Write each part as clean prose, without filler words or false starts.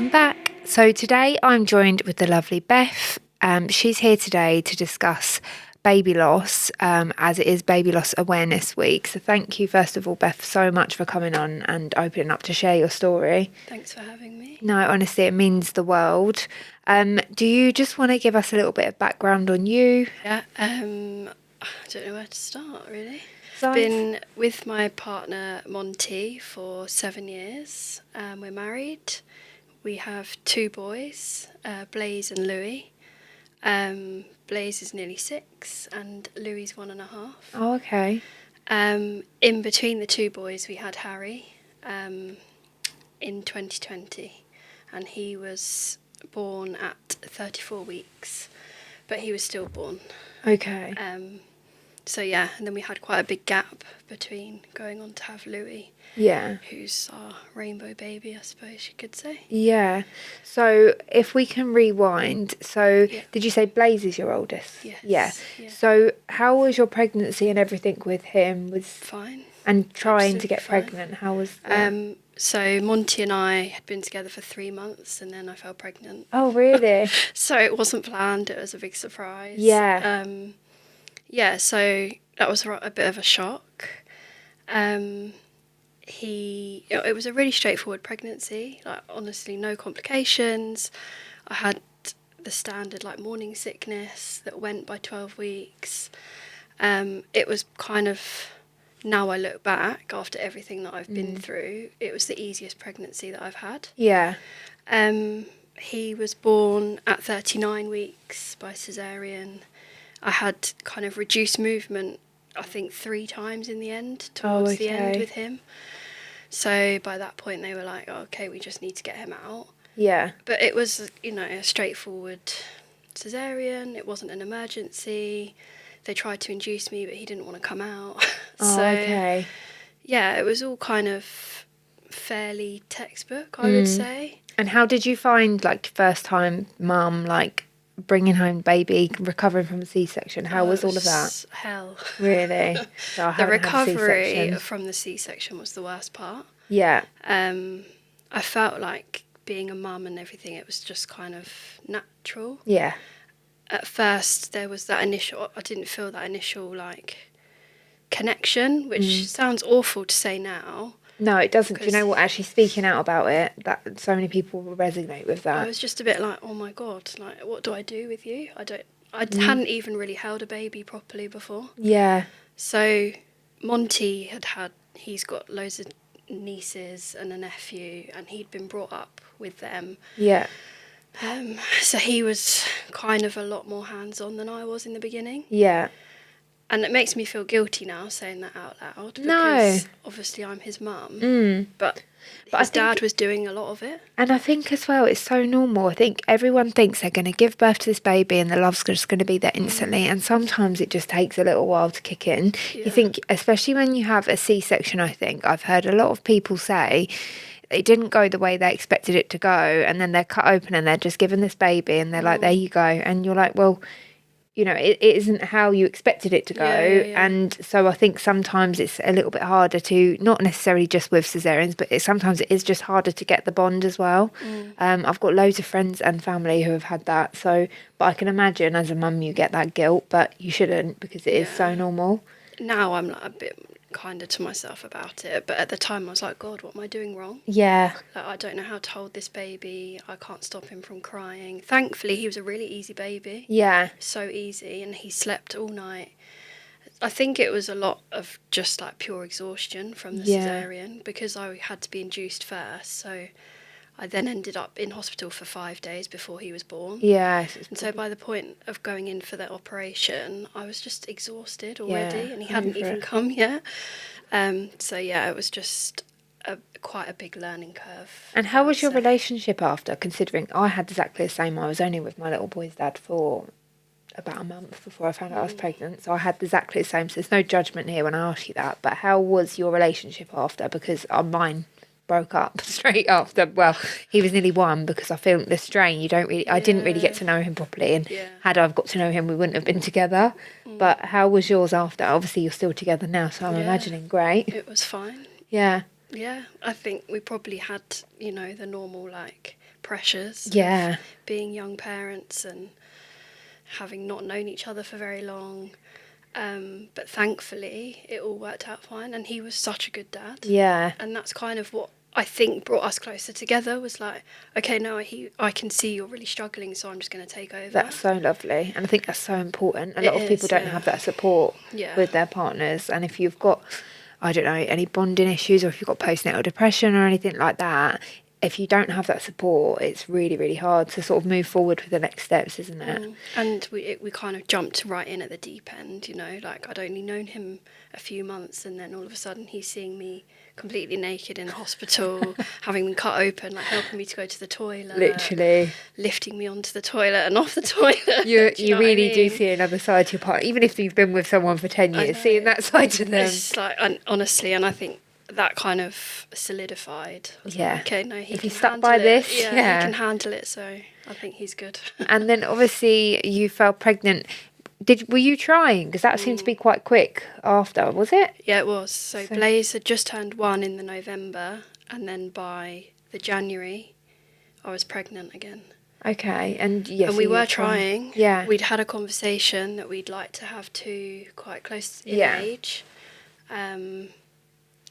welcome back. So today I'm joined with the lovely Beth. She's here today to discuss baby loss, as it is Baby Loss Awareness Week. So thank you, first of all, Beth, so much for coming on and opening up to share your story. Thanks for having me. No, honestly, it means the world. Do you just want to give us a little bit of background on you? Yeah, I don't know where to start, really. So- I've been with my partner, Monty, for 7 years. We're married. We have 2 boys, Blaze and Louis. Blaze is nearly 6 and Louis is 1.5. Oh, okay. In between the 2 boys, we had Harry in 2020, and he was born at 34 weeks, but he was stillborn. Okay. So yeah, and then we had quite a big gap between going on to have Louis, Yeah. who's our rainbow baby, I suppose you could say. Yeah. So if we can rewind, Yeah. did you say Blaze is your oldest? Yes. Yeah. Yeah. So how was your pregnancy and everything with him? Fine. And trying to Absolutely get fine. pregnant, how was that? So Monty and I had been together for 3 months, and then I fell pregnant. Oh, really? So it wasn't planned, it was a big surprise. Yeah. Yeah, so that was a bit of a shock. It was a really straightforward pregnancy, like honestly no complications. I had the standard like morning sickness that went by 12 weeks. It was kind of, now I look back after everything that I've been through, it was the easiest pregnancy that I've had. Yeah. He was born at 39 weeks by cesarean. I had kind of reduced movement, I think 3 times in the end, towards the end with him. So by that point they were like, oh, okay, we just need to get him out. Yeah. But it was, a straightforward cesarean. It wasn't an emergency. They tried to induce me, but he didn't want to come out. Oh, So okay. yeah, it was all kind of fairly textbook, I would say. And how did you find, like, first time mum, like, bringing home baby, recovering from a C-section? How was all of that? Hell. Really? So I The haven't had recovery C-section. from the C-section was the worst part. Yeah. I felt like being a mum and everything, it was just kind of natural. Yeah. At first, there was I didn't feel that initial, like, connection, which sounds awful to say now. No, it doesn't. Do you know what? Actually, speaking out about it, that so many people will resonate with that. I was just a bit like, oh my God, like, what do I do with you? I hadn't even really held a baby properly before. Yeah. So Monty he's got loads of nieces and a nephew, and he'd been brought up with them. Yeah. So he was kind of a lot more hands-on than I was in the beginning. Yeah. And it makes me feel guilty now saying that out loud. No. Because obviously I'm his mum. But his dad was doing a lot of it. And I think as well, it's so normal. I think everyone thinks they're going to give birth to this baby and the love's just going to be there instantly. And sometimes it just takes a little while to kick in. Yeah. You think, especially when you have a C-section, I think, I've heard a lot of people say it didn't go the way they expected it to go. And then they're cut open and they're just given this baby and they're like, there you go. And you're like, well, it isn't how you expected it to go. Yeah. And so I think sometimes it's a little bit harder to, not necessarily just with cesareans, but sometimes it is just harder to get the bond as well. I've got loads of friends and family who have had that. So, but I can imagine as a mum you get that guilt, but you shouldn't because it is so normal. Now I'm like a bit kinder to myself about it, but at the time I was like, God, what am I doing wrong? Yeah. Like, I don't know how to hold this baby. I can't stop him from crying. Thankfully, he was a really easy baby. Yeah. So easy, and he slept all night. I think it was a lot of just like pure exhaustion from the cesarean because I had to be induced first. So I then ended up in hospital for 5 days before he was born. Yeah. And so by the point of going in for the operation, I was just exhausted already, and he hadn't even come yet. So yeah, it was just quite a big learning curve. And how was your relationship after, considering I had exactly the same? I was only with my little boy's dad for about a month before I found out I was pregnant, so I had exactly the same. So there's no judgment here when I ask you that, but how was your relationship after? Because mine broke up straight after. Well, he was nearly 1 because I feel the strain. I didn't really get to know him properly, and had I got to know him, we wouldn't have been together. But how was yours after? Obviously, you're still together now, so I'm imagining great. It was fine. Yeah. Yeah, I think we probably had, the normal, like, pressures Yeah. of being young parents and having not known each other for very long. But thankfully, it all worked out fine, and he was such a good dad. Yeah. And that's kind of what I think brought us closer together, was like, okay, no, I can see you're really struggling, so I'm just going to take over. That's so lovely. And I think that's so important. A It lot of people is, don't yeah. have that support Yeah. with their partners. And if you've got, I don't know, any bonding issues, or if you've got postnatal depression or anything like that, if you don't have that support, it's really, really hard to sort of move forward with the next steps, isn't it? And we kind of jumped right in at the deep end, like I'd only known him a few months, and then all of a sudden he's seeing me completely naked in the hospital, having been cut open, like helping me to go to the toilet. Literally. Lifting me onto the toilet and off the toilet. You really do see another side to your partner, even if you've been with someone for 10 years, seeing that side to them. It's like, honestly, and I think that kind of solidied. Yeah. Like, okay, no, he if you can stuck handle by it. this, Yeah, he can handle it, so I think he's good. And then obviously you fell pregnant. Were you trying? Because that seemed to be quite quick after, was it? Yeah, it was. So Blaze had just turned 1 in the November, and then by the January, I was pregnant again. Okay, and yes, and we were trying. Yeah, we'd had a conversation that we'd like to have 2 quite close in age.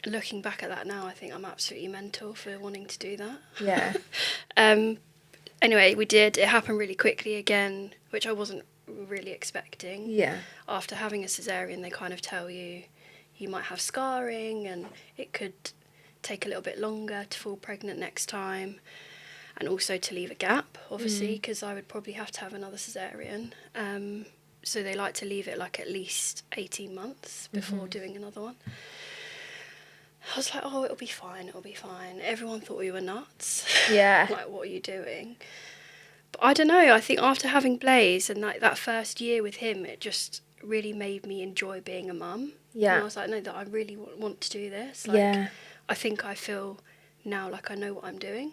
Looking back at that now, I think I'm absolutely mental for wanting to do that. Yeah. Anyway, we did. It happened really quickly again, which I wasn't really expecting. Yeah. After having a cesarean, they kind of tell you might have scarring, and it could take a little bit longer to fall pregnant next time, and also to leave a gap, obviously, because I would probably have to have another cesarean. So they like to leave it like at least 18 months before doing another one. I was like, oh, it'll be fine. Everyone thought we were nuts. Yeah. Like, what are you doing? But I don't know. I think after having Blaze and like that first year with him, it just really made me enjoy being a mum. Yeah. And I was like, no, that I really want to do this. Like, I think I feel now like I know what I'm doing.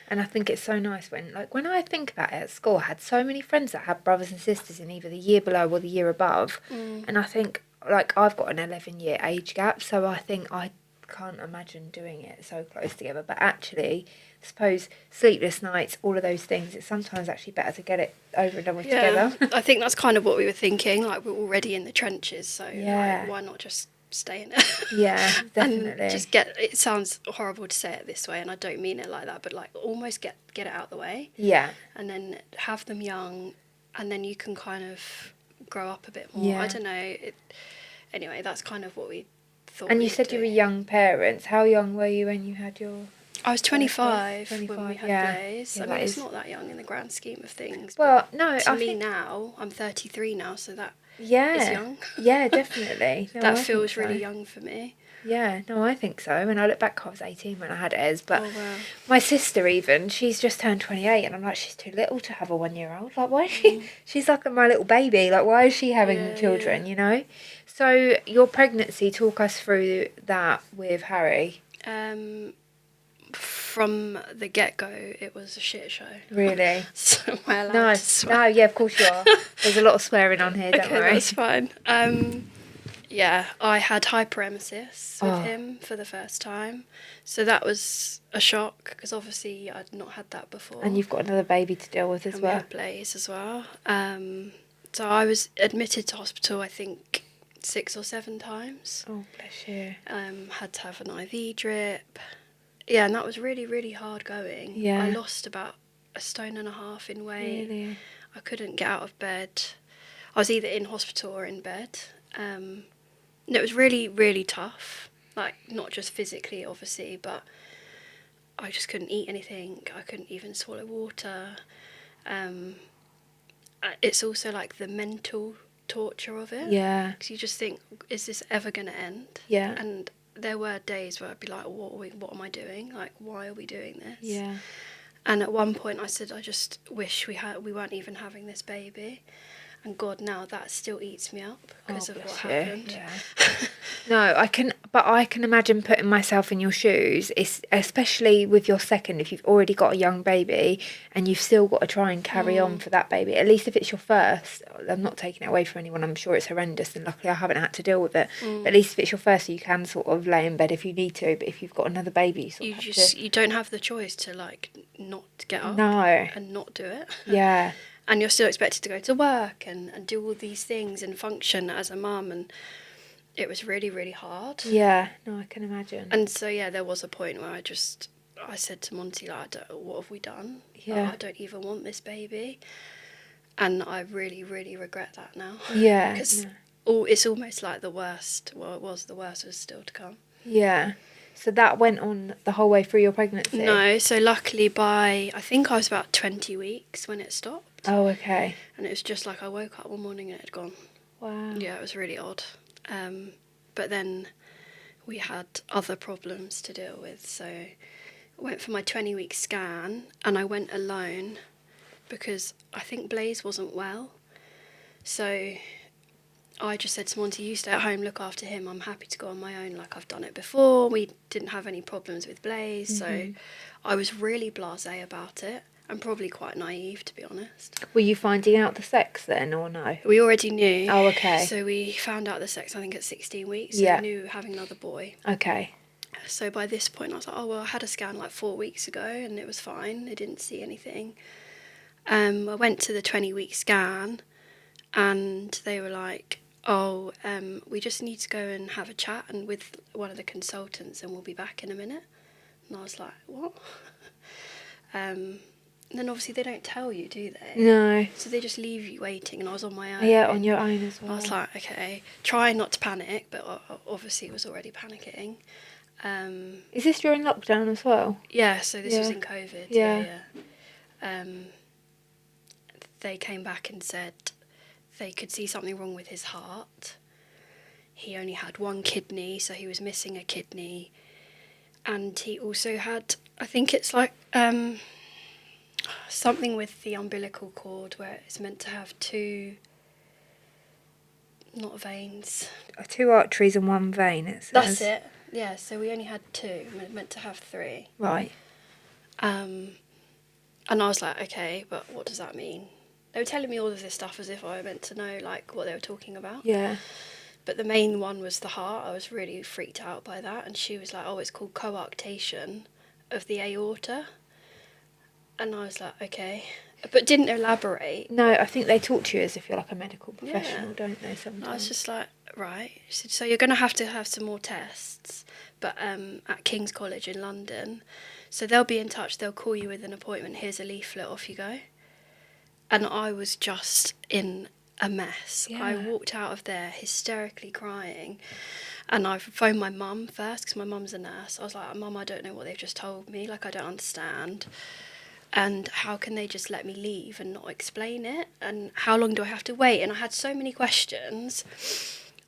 And I think it's so nice when I think about it at school, I had so many friends that had brothers and sisters in either the year below or the year above. And I think, like, I've got an 11-year age gap, so I think I can't imagine doing it so close together. But actually, I suppose sleepless nights, all of those things, it's sometimes actually better to get it over and done with together. I think that's kind of what we were thinking. Like, we're already in the trenches, so like, why not just stay in it? Yeah, definitely. And just it sounds horrible to say it this way, and I don't mean it like that, but like almost get it out of the way. Yeah. And then have them young, and then you can kind of grow up a bit more. I don't know. Anyway, that's kind of what we thought. And you said you were young parents. How young were you when you had your... I was 25 when we had Blaze. Yeah, I mean, it's not that young in the grand scheme of things. Well, no, to me now, I'm 33 now, so that is young. Yeah, definitely. No, that feels really young for me. Yeah, no, I think so. When I look back, I was 18 when I had Ez, but my sister even, she's just turned 28, and I'm like, she's too little to have a 1-year-old. Like, why is she? She's like my little baby. Like, why is she having children? You know. So your pregnancy, talk us through that with Harry. From the get-go, it was a shit show. Really? So am I allowed to swear? No, yeah, of course you are. There's a lot of swearing on here, don't worry. That's fine. Yeah, I had hyperemesis with him for the first time. So that was a shock, because obviously I'd not had that before. And you've got another baby to deal with as well. We had Blaze as well. So I was admitted to hospital, I think, 6 or 7 times. Oh, bless you. Had to have an IV drip. Yeah, and that was really, really hard going. Yeah. I lost about 1.5 stone in weight. Really? I couldn't get out of bed. I was either in hospital or in bed. And it was really, really tough. Like, not just physically, obviously, but I just couldn't eat anything. I couldn't even swallow water. It's also like the mental torture of it. Yeah. Because you just think, is this ever going to end? Yeah. And there were days where I'd be like, what am I doing? Like, why are we doing this? Yeah. And at one point I said, I just wish we weren't even having this baby. And God, now that still eats me up because of what bless you. happened. Yeah. No, I can imagine putting myself in your shoes. It's especially with your second, if you've already got a young baby and you've still got to try and carry on for that baby. At least if it's your first, I'm not taking it away from anyone. I'm sure it's horrendous, and luckily I haven't had to deal with it. But at least if it's your first, you can sort of lay in bed if you need to. But if you've got another baby, you sort of have to. You don't have the choice to like not get up No. and not do it. Yeah. And you're still expected to go to work and do all these things and function as a mum, and it was really, really hard. Yeah, no, I can imagine. And so, yeah, there was a point where I said to Monty, like, what have we done? Yeah. Like, I don't even want this baby. And I really, really regret that now. Yeah. Because it's almost like the worst. Well, it was, the worst was still to come. Yeah. So that went on the whole way through your pregnancy? No, so luckily I think I was about 20 weeks when it stopped. Oh, okay. And it was just like I woke up one morning and it had gone. Wow. Yeah, it was really odd. But then we had other problems to deal with. So I went for my 20-week scan and I went alone because I think Blaze wasn't well. So I just said to Monty, you stay at home, look after him. I'm happy to go on my own like I've done it before. We didn't have any problems with Blaze. So I was really blasé about it. I'm probably quite naive, to be honest. Were you finding out the sex then, or no? We already knew. Oh, okay. So we found out the sex, I think, at 16 weeks. So Yeah. we knew we were having another boy. Okay. So by this point, I was like, oh, well, I had a scan like 4 weeks ago and it was fine. I didn't see anything. I went to the 20-week scan and they were like, oh, we just need to go and have a chat and with one of the consultants and we'll be back in a minute. And I was like, what? And then obviously they don't tell you, do they? No. So they just leave you waiting, and I was on my own. Yeah, on your own as well. I was like, okay, try not to panic, but obviously it was already panicking. Is this during lockdown as well? Yeah, so this was Yeah. in COVID. Yeah. They came back and said they could see something wrong with his heart. He only had one kidney, so he was missing a kidney. And he also had, I think it's like something with the umbilical cord where it's meant to have two, not veins. 2 arteries and 1 vein, it says. That's it. Yeah, so we only had 2. We were meant to have 3. Right. And I was like, okay, but what does that mean? They were telling me all of this stuff as if I were meant to know, like, what they were talking about. Yeah. But the main one was the heart. I was really freaked out by that. And she was like, oh, it's called coarctation of the aorta. And I was like, okay. But didn't elaborate. No, I think they talk to you as if you're like a medical professional, don't they, sometimes? I was just like, right. She said, so you're going to have some more tests, but at King's College in London. So they'll be in touch. They'll call you with an appointment. Here's a leaflet. Off you go. And I was just in a mess. Yeah. I walked out of there hysterically crying. And I phoned my mum first because my mum's a nurse. I was like, Mum, I don't know what they've just told me. Like, I don't understand. And how can they just let me leave and not explain it? And how long do I have to wait? And I had so many questions.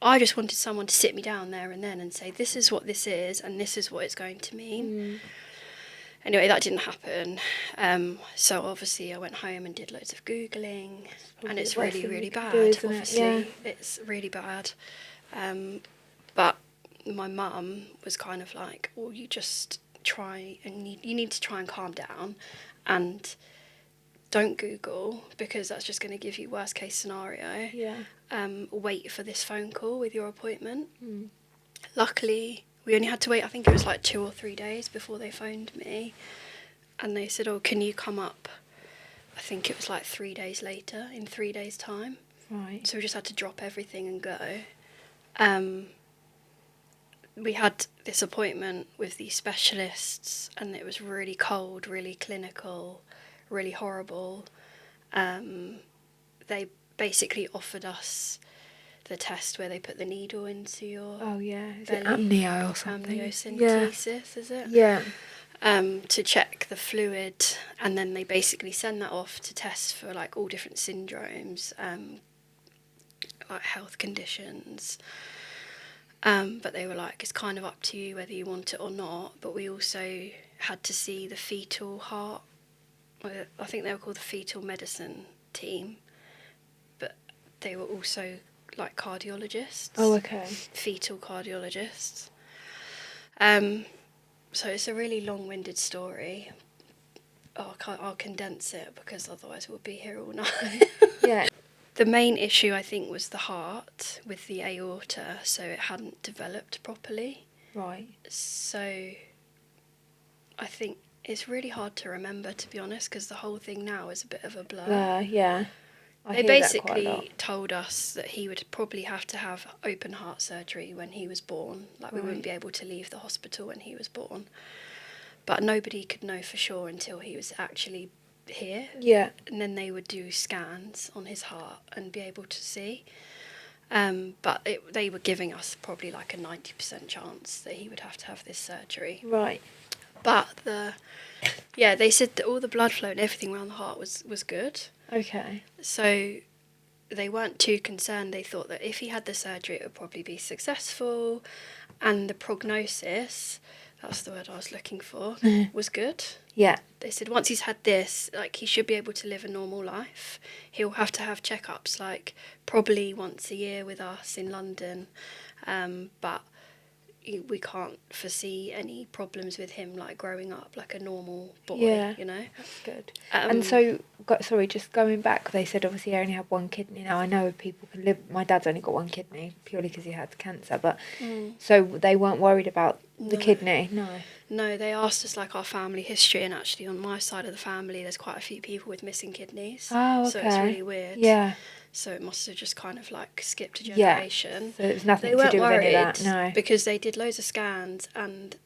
I just wanted someone to sit me down there and then and say, this is what this is and this is what it's going to mean. Anyway, that didn't happen. So obviously I went home and did loads of Googling. And it's really, really bad, obviously. It's really bad. But my mum was kind of like, well, you just try and you need to try and calm down and don't Google because that's just going to give you worst case scenario. Yeah. Wait for this phone call with your appointment. Luckily, we only had to wait, I think it was like 2 or 3 days before they phoned me. And they said, oh, can you come up? I think it was like 3 days later, in 3 days' time. Right. So we just had to drop everything and go. We had this appointment with these specialists and it was really cold, really clinical, really horrible. They basically offered us the test where they put the needle into your Is belly. it amnio or something? Amniocentesis, is it? Yeah. To check the fluid, and then they basically send that off to test for like all different syndromes, like health conditions. But they were like, it's kind of up to you whether you want it or not. But we also had to see the fetal heart. I think they were called the fetal medicine team. But they were also like cardiologists. Oh, okay. Fetal cardiologists. So it's a really long-winded story. I'll condense it because otherwise we'll be here all night. Yeah. The main issue, I think, was the heart with the aorta, so it hadn't developed properly. Right. So I think it's really hard to remember, to be honest, because the whole thing now is a bit of a blur. Yeah. They basically told us that he would probably have to have open heart surgery when he was born. Like, we wouldn't be able to leave the hospital when he was born. But nobody could know for sure until he was actually here. Yeah. And then they would do scans on his heart and be able to see. But they were giving us probably like a 90% chance that he would have to have this surgery. Right. But they said that all the blood flow and everything around the heart was good. Okay. So they weren't too concerned. They thought that if he had the surgery, it would probably be successful. And the prognosis, that's the word I was looking for, was good. Yeah. They said once he's had this, like, he should be able to live a normal life. He'll have to have checkups, like, probably once a year with us in London. But we can't foresee any problems with him, like, growing up like a normal boy, you know? That's good. And so, just going back, they said obviously he only had one kidney. Now, I know people can live... My dad's only got one kidney, purely because he had cancer, but... So they weren't worried about the kidney? No, they asked us, like, our family history, and actually on my side of the family, there's quite a few people with missing kidneys. Oh, okay. So it's really weird. Yeah. So it must have just kind of, like, skipped a generation. Yeah, so it was nothing to do with worried, any of that, no. because they did loads of scans, and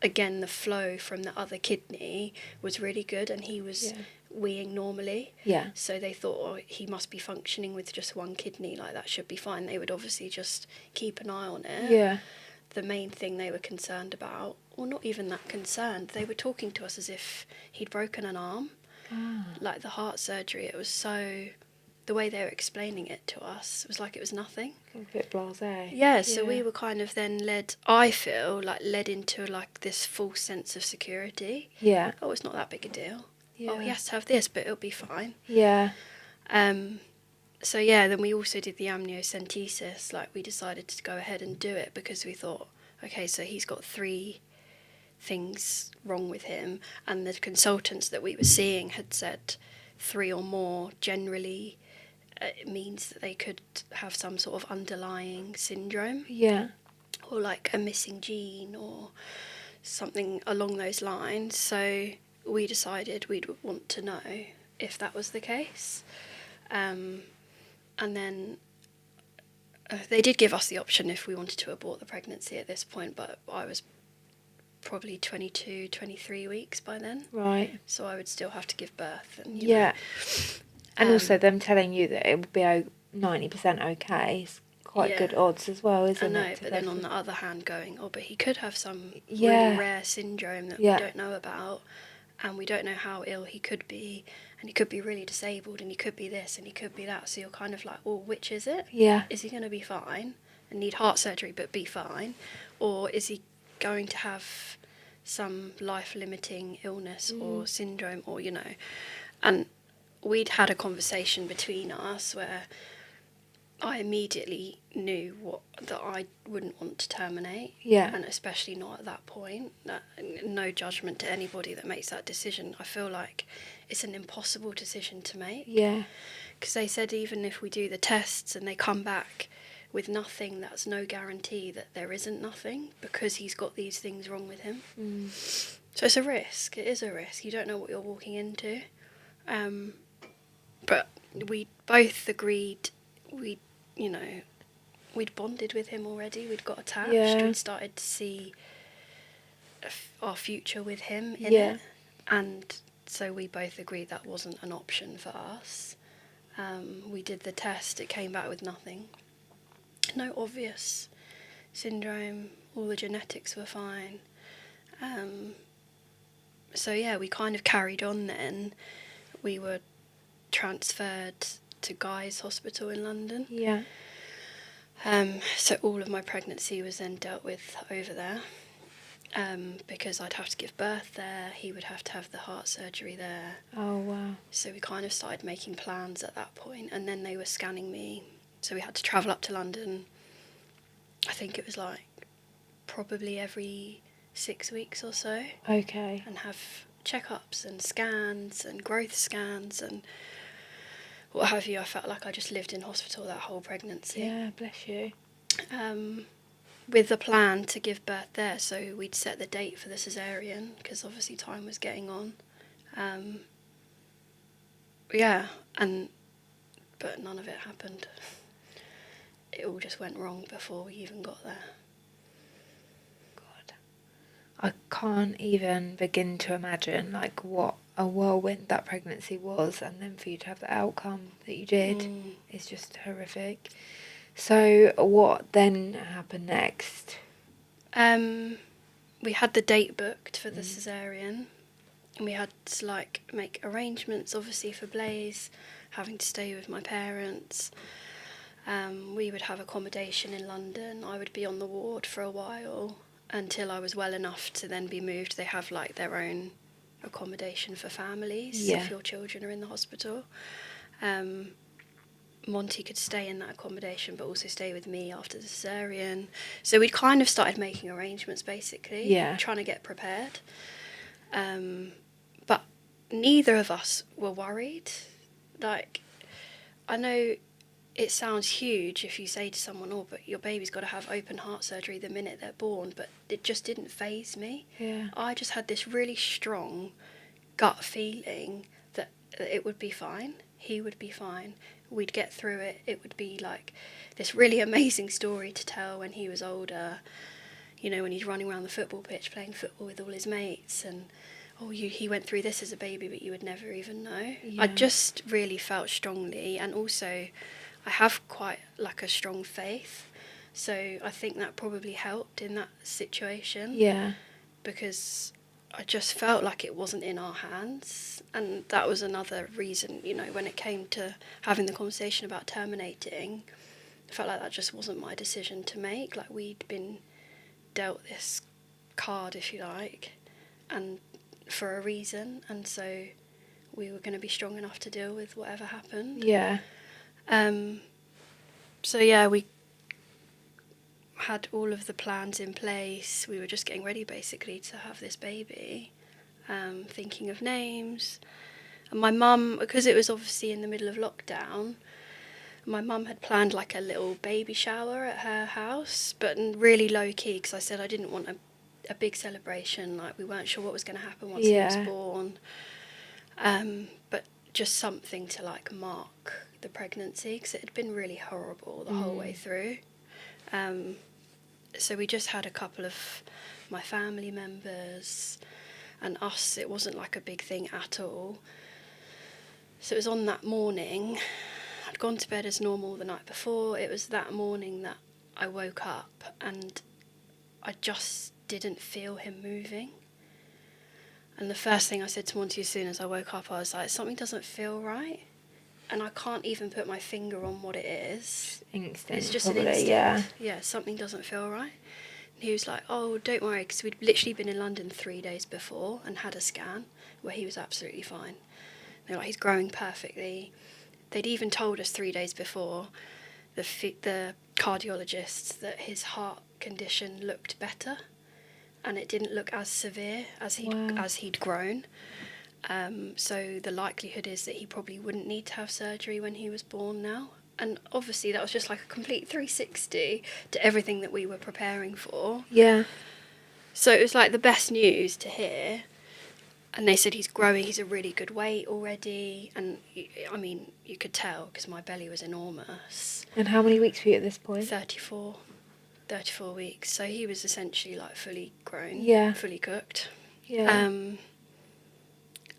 again, the flow from the other kidney was really good, and he was weeing normally. Yeah. So they thought, he must be functioning with just one kidney, like, that should be fine. They would obviously just keep an eye on it. Yeah. The main thing they were concerned about, or not even that concerned, they were talking to us as if he'd broken an arm. Like, the heart surgery, it was so... The way they were explaining it to us, it was like it was nothing. A bit blasé. Yeah, so we were kind of then led into, like, this false sense of security. Yeah. Oh, it's not that big a deal. Yeah. Oh, he has to have this, but it'll be fine. Yeah. So, yeah, then we also did the amniocentesis. Like, we decided to go ahead and do it because we thought, okay, so he's got 3 things wrong with him, and the consultants that we were seeing had said 3 or more generally... it means that they could have some sort of underlying syndrome. Yeah. Or like a missing gene or something along those lines. So we decided we'd want to know if that was the case. And then they did give us the option if we wanted to abort the pregnancy at this point, but I was probably 22, 23 weeks by then. Right. So I would still have to give birth. And, you know. And also them telling you that it would be 90% okay is quite good odds as well, isn't it? I know, but then on the other hand going, but he could have some really rare syndrome that we don't know about, and we don't know how ill he could be, and he could be really disabled, and he could be this, and he could be that, so you're kind of like, well, which is it? Yeah. Is he going to be fine and need heart surgery but be fine, or is he going to have some life-limiting illness or syndrome, or, you know, and... We'd had a conversation between us where I immediately knew that I wouldn't want to terminate. Yeah. And especially not at that point. No judgment to anybody that makes that decision. I feel like it's an impossible decision to make. Yeah. Because they said even if we do the tests and they come back with nothing, that's no guarantee that there isn't nothing, because he's got these things wrong with him. So it's a risk. It is a risk. You don't know what you're walking into. But we both agreed we'd bonded with him already. We'd got attached. Yeah. We'd started to see our future with him in it. And so we both agreed that wasn't an option for us. We did the test. It came back with nothing. No obvious syndrome. All the genetics were fine. So, yeah, we kind of carried on then. We were transferred to Guy's Hospital in London. Yeah. So all of my pregnancy was then dealt with over there, because I'd have to give birth there, he would have to have the heart surgery there. Oh, wow. So we kind of started making plans at that point, and then they were scanning me So we had to travel up to London. I think it was like probably every 6 weeks or so. Okay. And have checkups and scans and growth scans and what have you. I felt like I just lived in hospital that whole pregnancy. Yeah, bless you. With the plan to give birth there, so we'd set the date for the cesarean because obviously time was getting on. But none of it happened. It all just went wrong before we even got there. God, I can't even begin to imagine like what a whirlwind that pregnancy was, and then for you to have the outcome that you did is just horrific. So what then happened next? We had the date booked for the cesarean, and we had to like make arrangements obviously for Blaze having to stay with my parents. We would have accommodation in London. I would be on the ward for a while until I was well enough to then be moved. They have like their own accommodation for families if your children are in the hospital. Monty could stay in that accommodation but also stay with me after the cesarean. So we'd kind of started making arrangements basically, trying to get prepared. But neither of us were worried. Like, I know it sounds huge if you say to someone, oh, but your baby's got to have open heart surgery the minute they're born, but it just didn't faze me. I just had this really strong gut feeling that it would be fine. He would be fine. We'd get through it. It would be like this really amazing story to tell when he was older, you know, when he's running around the football pitch playing football with all his mates, and he went through this as a baby but you would never even know. I just really felt strongly, and also I have quite like a strong faith, so I think that probably helped in that situation. Because I just felt like it wasn't in our hands, and that was another reason, you know, when it came to having the conversation about terminating, I felt like that just wasn't my decision to make. Like, we'd been dealt this card, if you like, and for a reason, and so we were going to be strong enough to deal with whatever happened. We had all of the plans in place. We were just getting ready basically to have this baby, thinking of names. And my mum, because it was obviously in the middle of lockdown, my mum had planned like a little baby shower at her house, but really low key, because I said I didn't want a big celebration. Like, we weren't sure what was going to happen once he was born. But just something to like mark the pregnancy, because it had been really horrible the whole way through. So we just had a couple of my family members and us. It wasn't like a big thing at all. So it was on that morning. I'd gone to bed as normal the night before. It was that morning that I woke up and I just didn't feel him moving. And the first thing I said to Monty as soon as I woke up, I was like, something doesn't feel right. And I can't even put my finger on what it is. Instinct, it's just probably, an instinct. yeah. Yeah, something doesn't feel right. And he was like, oh, don't worry, because we'd literally been in London 3 days before and had a scan where he was absolutely fine. They're like, he's growing perfectly. They'd even told us 3 days before, the cardiologists, that his heart condition looked better and it didn't look as severe as he'd grown. So the likelihood is that he probably wouldn't need to have surgery when he was born now. And obviously that was just like a complete 360 to everything that we were preparing for. So it was like the best news to hear. And they said he's growing, he's a really good weight already. And I mean, you could tell because my belly was enormous. And how many weeks were you at this point? 34 weeks. So he was essentially like fully grown, fully cooked.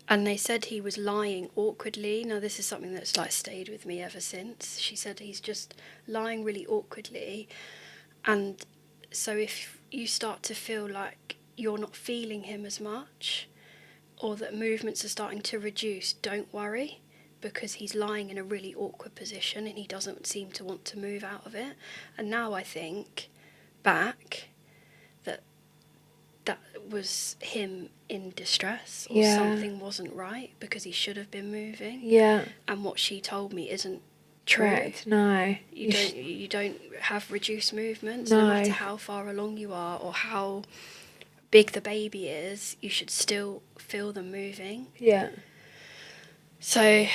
And they said he was lying awkwardly. Now, this is something that's like stayed with me ever since. She said he's just lying really awkwardly. And so if you start to feel like you're not feeling him as much, or that movements are starting to reduce, don't worry, because he's lying in a really awkward position and he doesn't seem to want to move out of it. And now I think back that was him in distress, or something wasn't right, because he should have been moving. And what she told me isn't true. Correct. No. You don't have reduced movements, No. no matter how far along you are or how big the baby is, you should still feel them moving. Yeah. So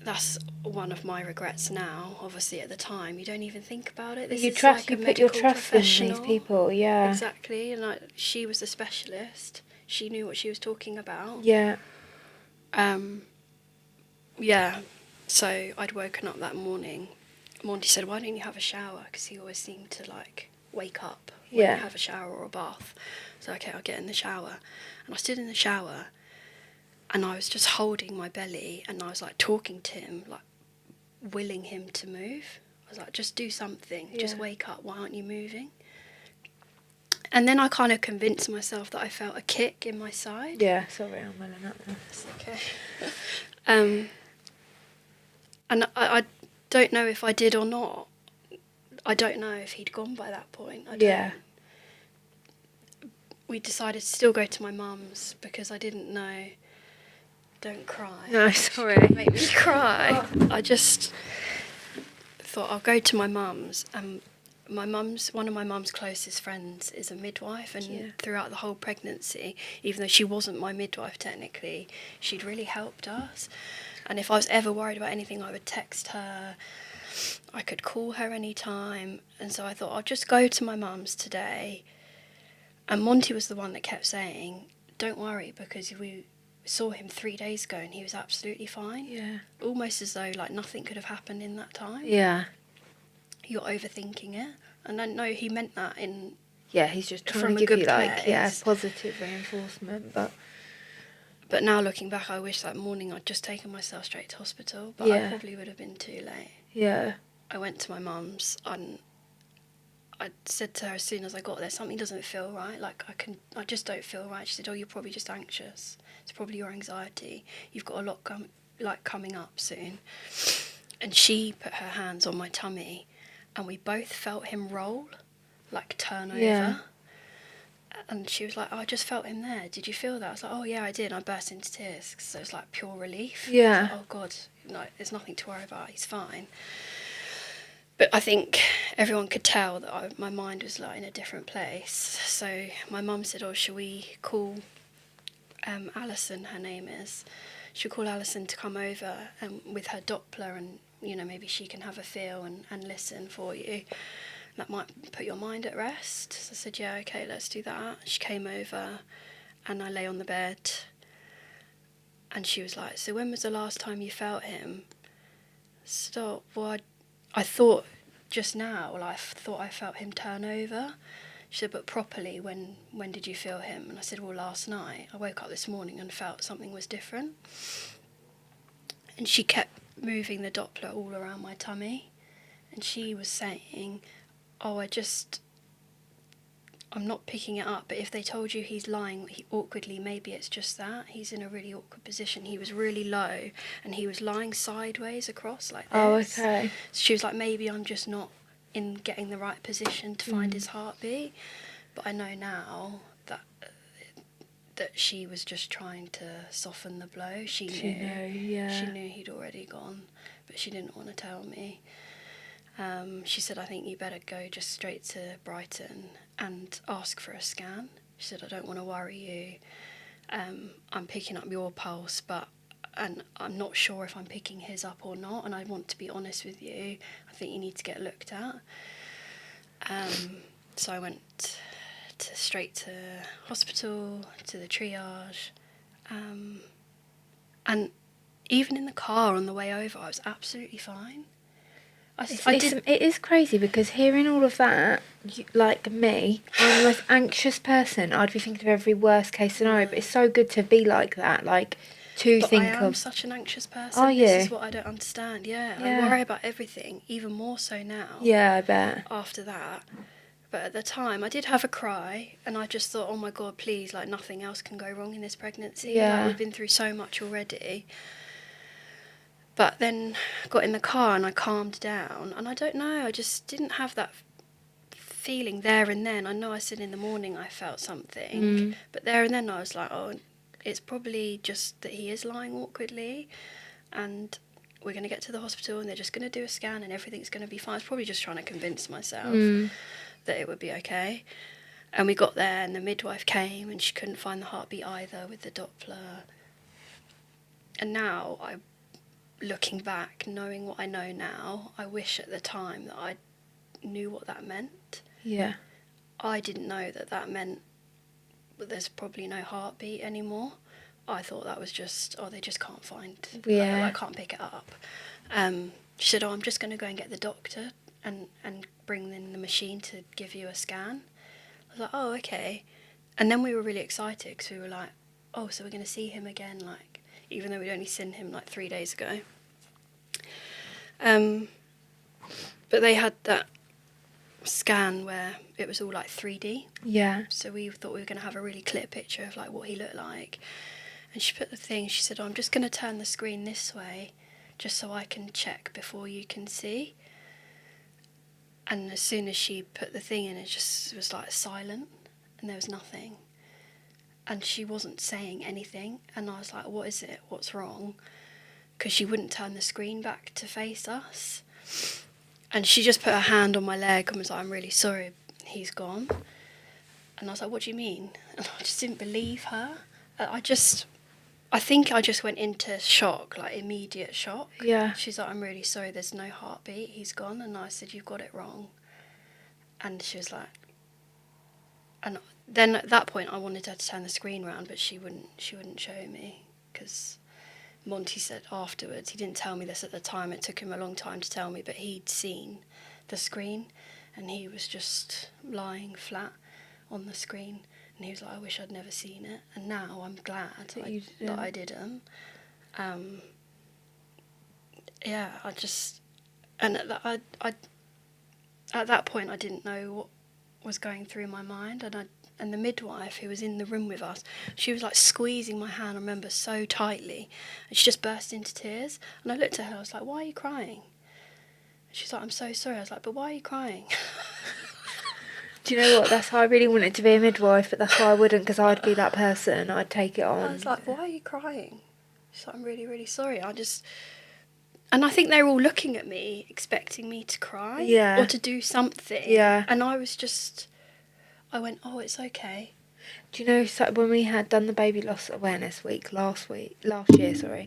that's one of my regrets now. Obviously, at the time, you don't even think about it. This You is trust. like You a put your medical trust in these professional. people. Yeah. Exactly, and she was the specialist. She knew what she was talking about. Yeah. Yeah. So I'd woken up that morning. Monty said, "Why don't you have a shower?" Because he always seemed to like wake up when Yeah. you have a shower or a bath. So okay, I'll get in the shower, and I stood in the shower. And I was just holding my belly and I was like talking to him, like willing him to move. I was like, just do something, just Yeah. wake up, why aren't you moving? And then I kind of convinced myself that I felt a kick in my side. Yeah. Sorry, I'm running up now. It's okay. And I don't know if I did or not. I don't know if he'd gone by that point. I don't. Yeah. We decided to still go to my mum's because I didn't know. Don't cry. No, sorry. Make me cry. I just thought I'll go to my mum's, and one of my mum's closest friends is a midwife, and Yeah. throughout the whole pregnancy, even though she wasn't my midwife technically, she'd really helped us. And if I was ever worried about anything, I would text her. I could call her anytime, and so I thought I'll just go to my mum's today. And Monty was the one that kept saying, "Don't worry," because we saw him 3 days ago and he was absolutely fine. Yeah. Almost as though like nothing could have happened in that time. Yeah. You're overthinking it. And I know he meant that in... Yeah, he's just trying From to a give good you like place. positive reinforcement, But now looking back, I wish that morning I'd just taken myself straight to hospital, but Yeah. I probably would have been too late. yeah. I went to my mum's and I said to her as soon as I got there, something doesn't feel right. Like I just don't feel right. She said, "Oh, you're probably just anxious. It's probably your anxiety. You've got a lot coming up soon." And she put her hands on my tummy, and we both felt him roll, like turn over. Yeah. And she was like, "Oh, I just felt him there. Did you feel that?" I was like, "Oh yeah, I did." And I burst into tears. So it's like pure relief. Yeah. I was like, "Oh God, no, there's nothing to worry about. He's fine." But I think everyone could tell that my mind was like in a different place. So my mum said, "Oh, shall we call Alison, her name is. She'll call Alison to come over with her Doppler and, maybe she can have a feel and listen for you. That might put your mind at rest." So I said, "Yeah, okay, let's do that." She came over and I lay on the bed and she was like, "So when was the last time you felt him?" Stop. Well, I thought just now, well, I thought I felt him turn over. She said, "But properly, when did you feel him?" And I said, "Well, last night. I woke up this morning and felt something was different." And she kept moving the Doppler all around my tummy. And she was saying, "Oh, I'm not picking it up, but if they told you he's lying awkwardly, maybe it's just that. He's in a really awkward position. He was really low and he was lying sideways across like this." Oh, okay. So she was like, "Maybe I'm just not in getting the right position to find his heartbeat." But I know now that she was just trying to soften the blow. She knew. Yeah. She knew he'd already gone, but she didn't want to tell me. She said, "I think you better go just straight to Brighton and ask for a scan." She said, "I don't want to worry you. I'm picking up your pulse, and I'm not sure if I'm picking his up or not, and I want to be honest with you. I think you need to get looked at." So I went straight to hospital, to the triage, and even in the car on the way over, I was absolutely fine. It is crazy because hearing all of that, like me, I'm the most anxious person. I'd be thinking of every worst case scenario, but it's so good to be like that, like to But think I am of. such an anxious person. Are you? This is what I don't understand. Yeah, Yeah. I worry about everything, even more so now. Yeah, I bet. After that. But at the time, I did have a cry, and I just thought, "Oh my God, please, like nothing else can go wrong in this pregnancy. Yeah. Like, we've been through so much already." But then got in the car and I calmed down, and I don't know, I just didn't have that feeling there and then. I know I said in the morning I felt something, but there and then I was like, "Oh, it's probably just that he is lying awkwardly." And we're going to get to the hospital and they're just going to do a scan and everything's going to be fine. I was probably just trying to convince myself that it would be okay. And we got there and the midwife came and she couldn't find the heartbeat either with the Doppler. And now, looking back, knowing what I know now, I wish at the time that I knew what that meant. Yeah. I didn't know that meant that there's probably no heartbeat anymore. I thought that was just, they just can't find, I can't pick it up. She said, I'm just going to go and get the doctor and bring in the machine to give you a scan. I was like, oh, okay. And then we were really excited because we were like, oh, so we're going to see him again, like, even though we'd only seen him like 3 days ago. But they had that scan where it was all like 3D. Yeah. So we thought we were going to have a really clear picture of like what he looked like. And she put the thing, she said, I'm just going to turn the screen this way just so I can check before you can see. And as soon as she put the thing in, it just was like silent and there was nothing. And she wasn't saying anything. And I was like, what is it? What's wrong? Because she wouldn't turn the screen back to face us. And she just put her hand on my leg and was like, I'm really sorry, he's gone. And I was like, what do you mean? And I just didn't believe her. I think I just went into shock, like immediate shock. Yeah. She's like, I'm really sorry, there's no heartbeat, he's gone. And I said, you've got it wrong. And she was like, and then at that point I wanted her to turn the screen around, but she wouldn't show me, because Monty said afterwards, he didn't tell me this at the time, it took him a long time to tell me, but he'd seen the screen and he was just lying flat on the screen. And he was like, I wish I'd never seen it. And now I'm glad that I didn't. Yeah, I just... And at that point, I didn't know what was going through my mind. And the midwife who was in the room with us, she was like squeezing my hand, I remember, so tightly. And she just burst into tears. And I looked at her, I was like, why are you crying? And she's like, I'm so sorry. I was like, but why are you crying? Do you know what? That's how I really wanted to be a midwife, but that's why I wouldn't, because I'd be that person. I'd take it on. I was like, why are you crying? She's like, I'm really, really sorry. And I think they were all looking at me, expecting me to cry or to do something. Yeah. And I went, oh, it's okay. Do you know, so when we had done the baby loss awareness week last year,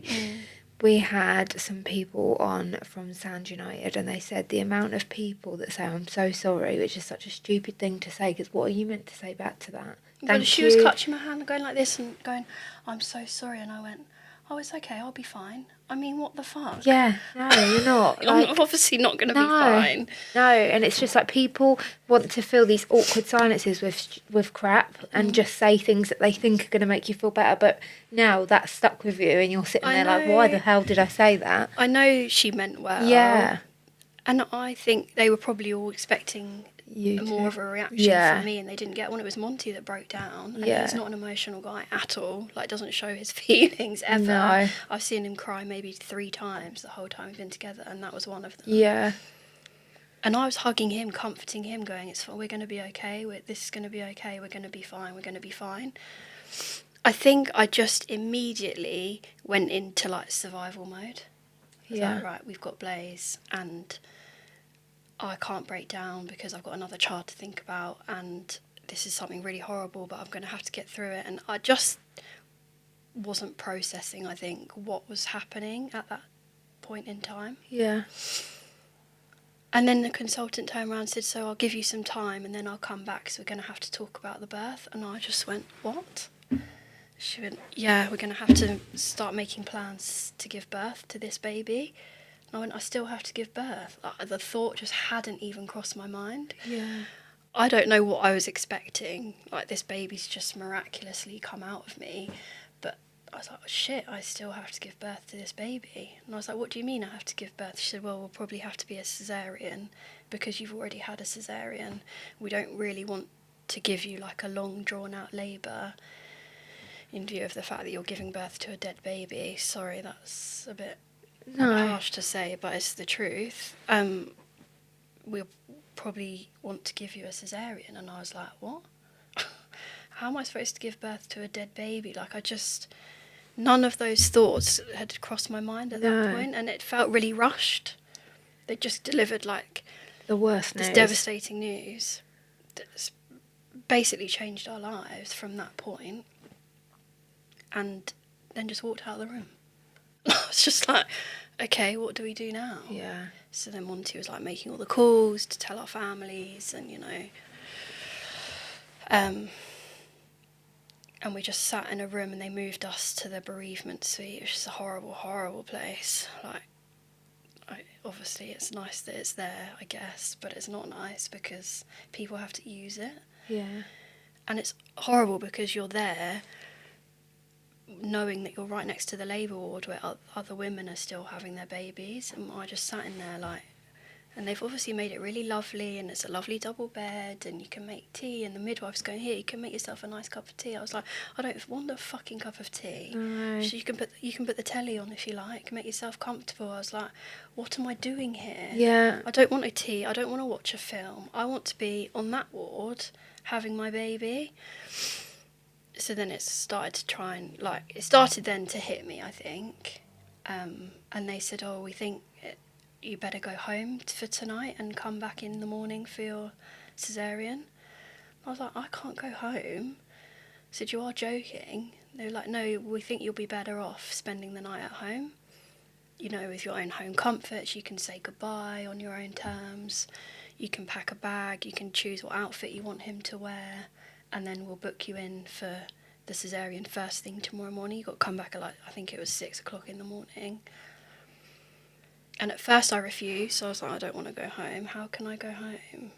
we had some people on from Sound United, and they said the amount of people that say, I'm so sorry, which is such a stupid thing to say, because what are you meant to say back to that? Well, she was clutching my hand, going like this and going, I'm so sorry. And I went, oh, it's okay, I'll be fine. I mean, what the fuck? Yeah, no, you're not. I'm obviously not going to be fine. No, and it's just like people want to fill these awkward silences with crap and just say things that they think are going to make you feel better. But now that's stuck with you and you're sitting there like, why the hell did I say that? I know she meant well. Yeah. And I think they were probably all expecting more of a reaction from me, and they didn't get one. It was Monty that broke down, and he's not an emotional guy at all. Like, doesn't show his feelings ever. No. I've seen him cry maybe 3 times the whole time we've been together, and that was one of them. Yeah. And I was hugging him, comforting him, going, it's fine, we're going to be okay, this is going to be okay, we're going to be fine, we're going to be fine. I think I just immediately went into, like, survival mode. I was like, right, we've got Blaze, and I can't break down because I've got another child to think about, and this is something really horrible, but I'm going to have to get through it. And I just wasn't processing, I think, what was happening at that point in time. Yeah. And then the consultant turned around and said, so I'll give you some time and then I'll come back, so we're going to have to talk about the birth. And I just went, what? She went, yeah, we're going to have to start making plans to give birth to this baby. And I went, I still have to give birth. The thought just hadn't even crossed my mind. Yeah. I don't know what I was expecting. Like, this baby's just miraculously come out of me. But I was like, oh, shit, I still have to give birth to this baby. And I was like, what do you mean I have to give birth? She said, well, we'll probably have to be a caesarean because you've already had a caesarean. We don't really want to give you, like, a long, drawn-out labour in view of the fact that you're giving birth to a dead baby. Sorry, that's a bit harsh to say, but it's the truth. We'll probably want to give you a caesarean. And I was like, what? How am I supposed to give birth to a dead baby? Like, I just none of those thoughts had crossed my mind at that point, and it felt really rushed. They just delivered like the worst this news. devastating news that's basically changed our lives from that point, and then just walked out of the room. I was just like, okay, what do we do now? Yeah. So then Monty was like making all the calls to tell our families, and and we just sat in a room, and they moved us to the bereavement suite, which is a horrible, horrible place. Like, obviously it's nice that it's there, I guess, but it's not nice because people have to use it. Yeah. And it's horrible because you're there knowing that you're right next to the labour ward where other women are still having their babies, and I just sat in there like, and they've obviously made it really lovely, and it's a lovely double bed, and you can make tea, and the midwife's going, here, you can make yourself a nice cup of tea. I was like, I don't want a fucking cup of tea. No. So you can put the telly on if you like, make yourself comfortable. I was like, what am I doing here? Yeah. I don't want a tea, I don't want to watch a film. I want to be on that ward having my baby. So then it started then to hit me, I think. And they said, oh, we think you better go home for tonight and come back in the morning for your cesarean. I was like, I can't go home. I said, you are joking? They were like, no, we think you'll be better off spending the night at home. With your own home comforts, you can say goodbye on your own terms. You can pack a bag, you can choose what outfit you want him to wear, and then we'll book you in for the cesarean first thing tomorrow morning. You've got to come back at I think it was 6 o'clock in the morning. And at first I refused, so I was like, I don't want to go home. How can I go home?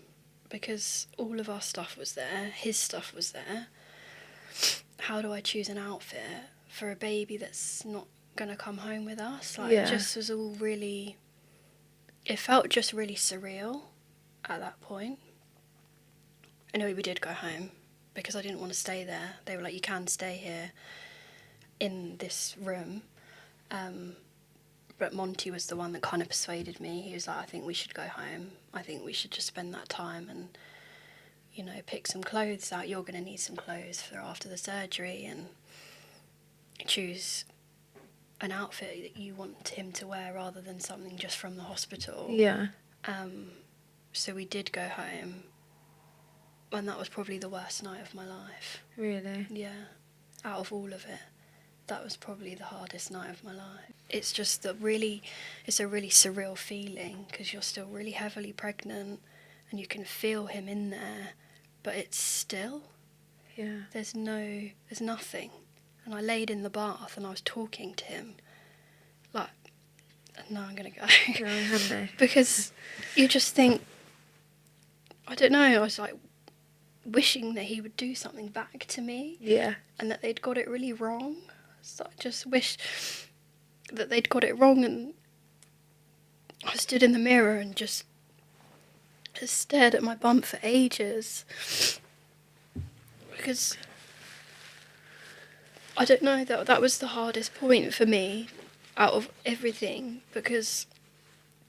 Because all of our stuff was there, his stuff was there. How do I choose an outfit for a baby that's not going to come home with us? It just was all really, it felt just really surreal at that point. Anyway, we did go home because I didn't want to stay there. They were like, you can stay here in this room. But Monty was the one that kind of persuaded me. He was like, I think we should go home. I think we should just spend that time and, pick some clothes out. You're going to need some clothes for after the surgery, and choose an outfit that you want him to wear rather than something just from the hospital. Yeah. So we did go home, and that was probably the worst night of my life. Really? Yeah. Out of all of it, that was probably the hardest night of my life. It's just it's a really surreal feeling because you're still really heavily pregnant and you can feel him in there, but it's still. Yeah. There's nothing. And I laid in the bath and I was talking to him. Like, no, I'm going to go. No, haven't Because you just think, I don't know, I was like wishing that he would do something back to me. Yeah. And that they'd got it really wrong. So I just wish that they'd got it wrong, and I stood in the mirror and just stared at my bump for ages. Because I don't know, that was the hardest point for me out of everything, because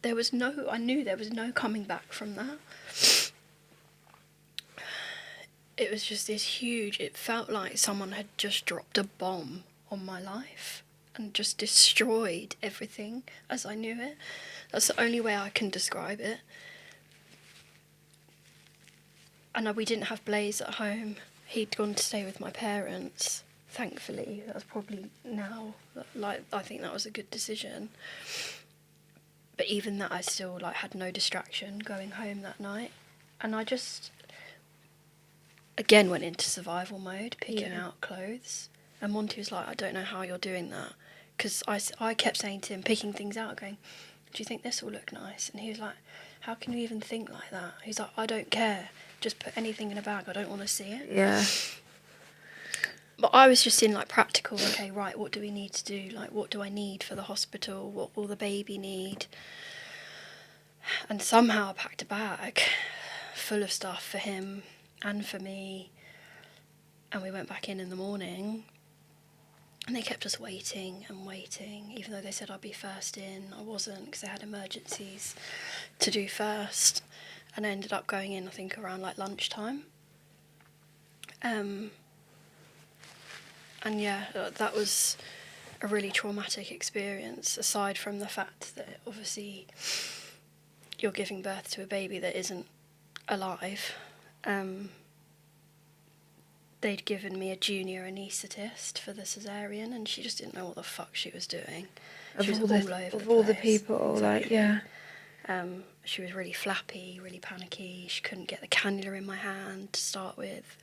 I knew there was no coming back from that. It was just it felt like someone had just dropped a bomb on my life and just destroyed everything as I knew it. That's the only way I can describe it. And we didn't have Blaze at home. He'd gone to stay with my parents, thankfully. That's probably now, I think that was a good decision. But even that, I still had no distraction going home that night. And I just again went into survival mode, picking out clothes. And Monty was like, I don't know how you're doing that. Because I kept saying to him, picking things out, going, do you think this will look nice? And he was like, how can you even think like that? He's like, I don't care. Just put anything in a bag. I don't want to see it. Yeah. But I was just in practical, okay, right, what do we need to do? What do I need for the hospital? What will the baby need? And somehow I packed a bag full of stuff for him and for me. And we went back in the morning. And they kept us waiting and waiting, even though they said I'd be first in. I wasn't, because they had emergencies to do first. And I ended up going in, I think, around lunchtime. And yeah, that was a really traumatic experience, aside from the fact that obviously you're giving birth to a baby that isn't alive. They'd given me a junior anaesthetist for the cesarean, and she just didn't know what the fuck she was doing. She was all over the place. Of all the people, Exactly. like, yeah. She was really flappy, really panicky. She couldn't get the cannula in my hand to start with.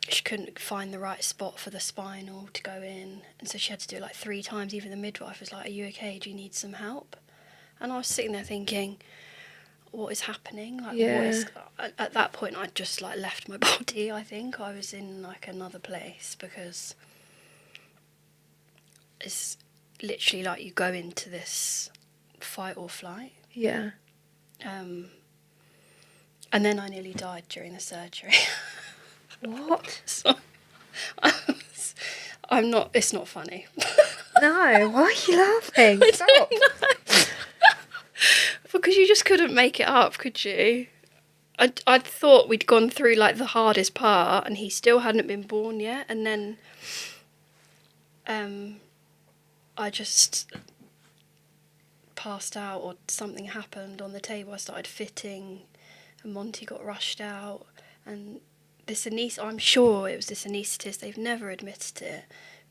She couldn't find the right spot for the spinal to go in, and so she had to do it like 3 times. Even the midwife was like, "Are you okay? Do you need some help?" And I was sitting there thinking, what is happening? Like, Yeah. what is... At that point, I'd just like left my body. I think I was in like another place, because it's literally like you go into this fight or flight. Yeah. And then I nearly died during the surgery. What? So I'm not... It's not funny. No, why are you laughing? Stop. Because you just couldn't make it up, could you? I thought we'd gone through like the hardest part, and he still hadn't been born yet, and then I just passed out, or something happened on the table. I started fitting, and Monty got rushed out, and this I'm sure it was this anaesthetist, they've never admitted it,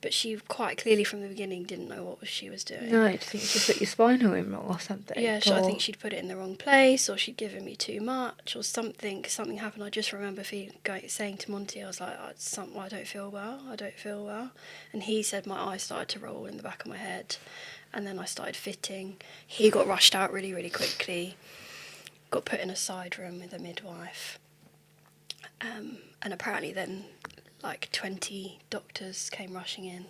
but she quite clearly from the beginning didn't know what she was doing. No, I think she put your spinal in wrong or something. Yeah, I think she'd put it in the wrong place, or she'd given me too much, or something happened. I just remember saying to Monty, I was like, I don't feel well. And he said my eyes started to roll in the back of my head, and then I started fitting. He got rushed out really, really quickly, got put in a side room with a midwife. And apparently then like 20 doctors came rushing in.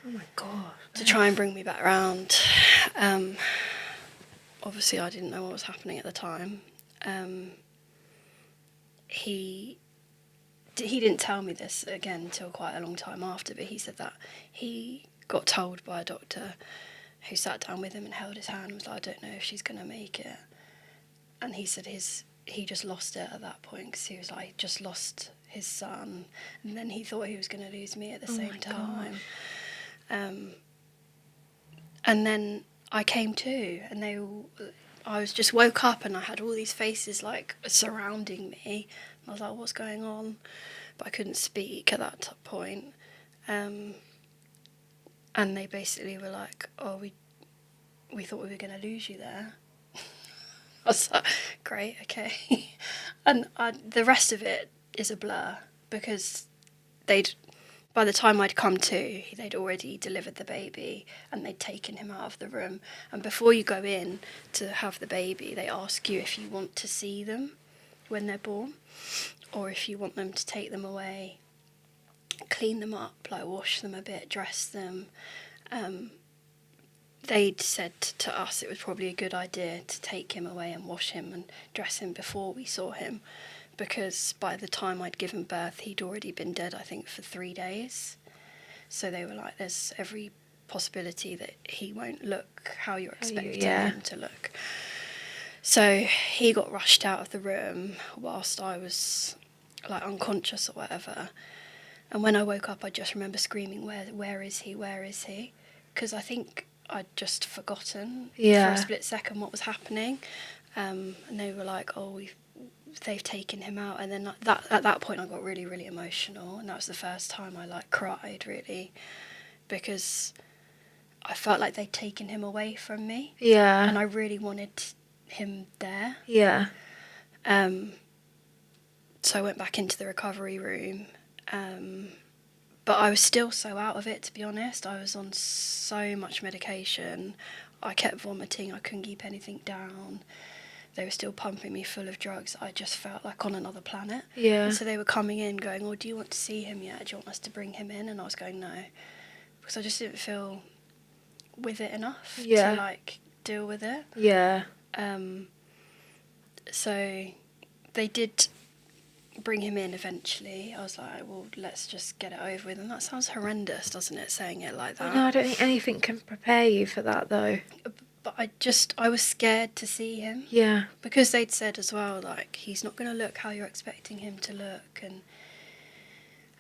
Oh my God. To try and bring me back round. Obviously I didn't know what was happening at the time. He didn't tell me this again until quite a long time after, but he said that he got told by a doctor who sat down with him and held his hand and was like, I don't know if she's going to make it. And he said he just lost it at that point, because he was like, just lost his son, and then he thought he was going to lose me at the same time. And then I came to, and I was just woke up, and I had all these faces like surrounding me. I was like, what's going on? But I couldn't speak at that point. And they basically were like, oh, we thought we were going to lose you there. I was like, great, okay. And the rest of it is a blur, because by the time I'd come to, they'd already delivered the baby, and they'd taken him out of the room. And before you go in to have the baby, they ask you if you want to see them when they're born, or if you want them to take them away, clean them up, like wash them a bit, dress them. They'd said to us it was probably a good idea to take him away and wash him and dress him before we saw him, because by the time I'd given birth, he'd already been dead, I think, for 3 days. So they were like, there's every possibility that he won't look how you're expecting him to look. So he got rushed out of the room whilst I was like unconscious or whatever. And when I woke up, I just remember screaming, where is he? Where is he? Because I think I'd just forgotten for a split second what was happening. And they were like, oh, they've taken him out. And then at that point I got really, really emotional, and that was the first time I like cried, really, because I felt like they'd taken him away from me. Yeah. And I really wanted him there. Yeah. So I went back into the recovery room, but I was still so out of it, to be honest. I was on so much medication. I kept vomiting. I couldn't keep anything down. They were still pumping me full of drugs. I just felt like on another planet. Yeah. And so they were coming in going, oh, do you want to see him yet? Do you want us to bring him in? And I was going, no. Because I just didn't feel with it enough to, like, deal with it. Yeah. So they did bring him in eventually. I was like, well, let's just get it over with. And that sounds horrendous, doesn't it, saying it like that? No, I don't think anything can prepare you for that, though. But I was scared to see him. Yeah. Because they'd said as well, like, he's not going to look how you're expecting him to look.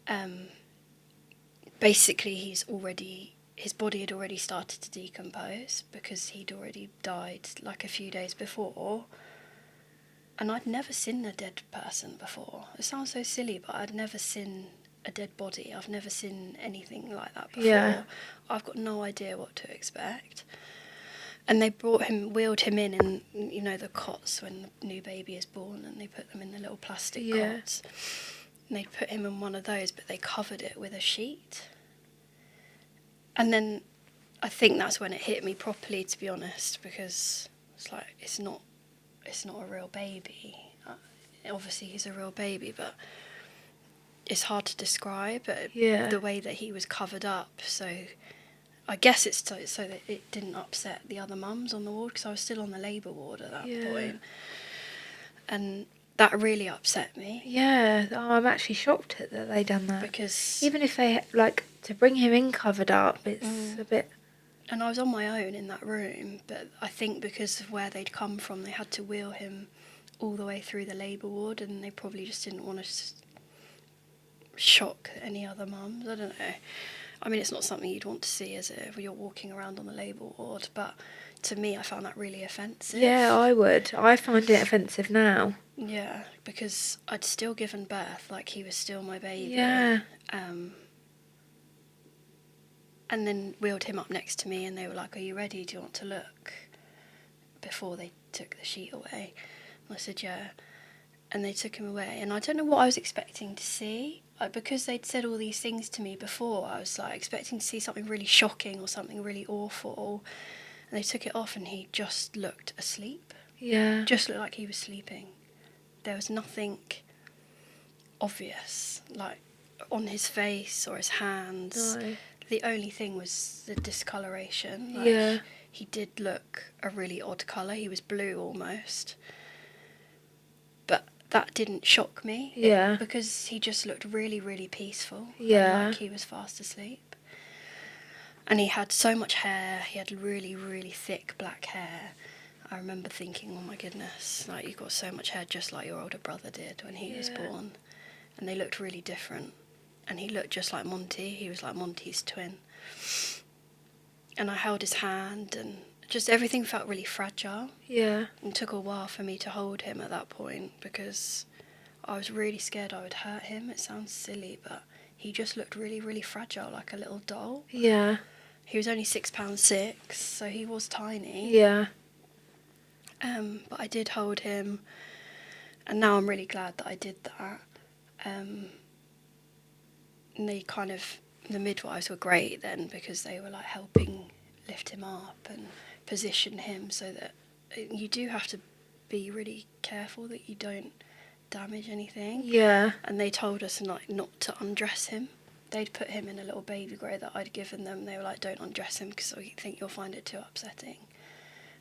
And basically his body had already started to decompose because he'd already died like a few days before. And I'd never seen a dead person before. It sounds so silly, but I'd never seen a dead body. I've never seen anything like that before. Yeah. I've got no idea what to expect. And they wheeled him in, you know, the cots when the new baby is born, and they put them in the little plastic cots. And they put him in one of those, but they covered it with a sheet. And then I think that's when it hit me properly, to be honest, because it's like, it's not a real baby. Obviously he's a real baby, but it's hard to describe the way that he was covered up. So I guess it's so that it didn't upset the other mums on the ward, because I was still on the labour ward at that point. And that really upset me. Yeah, I'm actually shocked that they done that. Because even if they, like, to bring him in covered up, it's a bit... And I was on my own in that room, but I think because of where they'd come from, they had to wheel him all the way through the labour ward, and they probably just didn't want to shock any other mums. I don't know. I mean, it's not something you'd want to see, is it, if you're walking around on the labour ward, but to me, I found that really offensive. Yeah, I would. I find it offensive now. Yeah, because I'd still given birth, like he was still my baby. Yeah. And then wheeled him up next to me, and they were like, "Are you ready? Do you want to look?" Before they took the sheet away. And I said, "Yeah." And they took him away, and I don't know what I was expecting to see. Because they'd said all these things to me before, I was like expecting to see something really shocking or something really awful. And they took it off, and he just looked asleep. Yeah. Just looked like he was sleeping. There was nothing obvious, like on his face or his hands. No. The only thing was the discoloration. Yeah. He did look a really odd colour. He was blue almost. But that didn't shock me. Yeah. Because he just looked really, really peaceful. Yeah. Like he was fast asleep. And he had so much hair. He had really, really thick black hair. I remember thinking, oh my goodness, like you've got so much hair just like your older brother did when he was born. And they looked really different. And he looked just like Monty. He was like Monty's twin. And I held his hand, and just everything felt really fragile. Yeah. It took a while for me to hold him at that point, because I was really scared I would hurt him. It sounds silly, but he just looked really, really fragile, like a little doll. Yeah. He was only £6'6", so he was tiny. Yeah. But I did hold him, and now I'm really glad that I did that. And the midwives were great then, because they were like helping lift him up and position him, so that you do have to be really careful that you don't damage anything. Yeah. And they told us like not to undress him. They'd put him in a little baby grow that I'd given them. They were like, don't undress him because I think you'll find it too upsetting.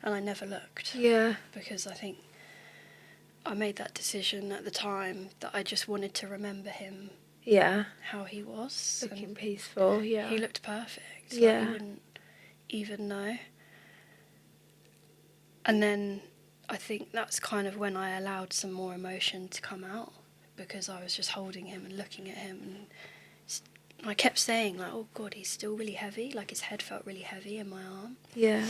And I never looked. Yeah. Because I think I made that decision at the time that I just wanted to remember him. Yeah. How he was. Looking peaceful, yeah. He looked perfect. Yeah. Like, you wouldn't even know. And then I think that's kind of when I allowed some more emotion to come out, because I was just holding him and looking at him, and I kept saying like, oh God, he's still really heavy. Like his head felt really heavy in my arm. Yeah.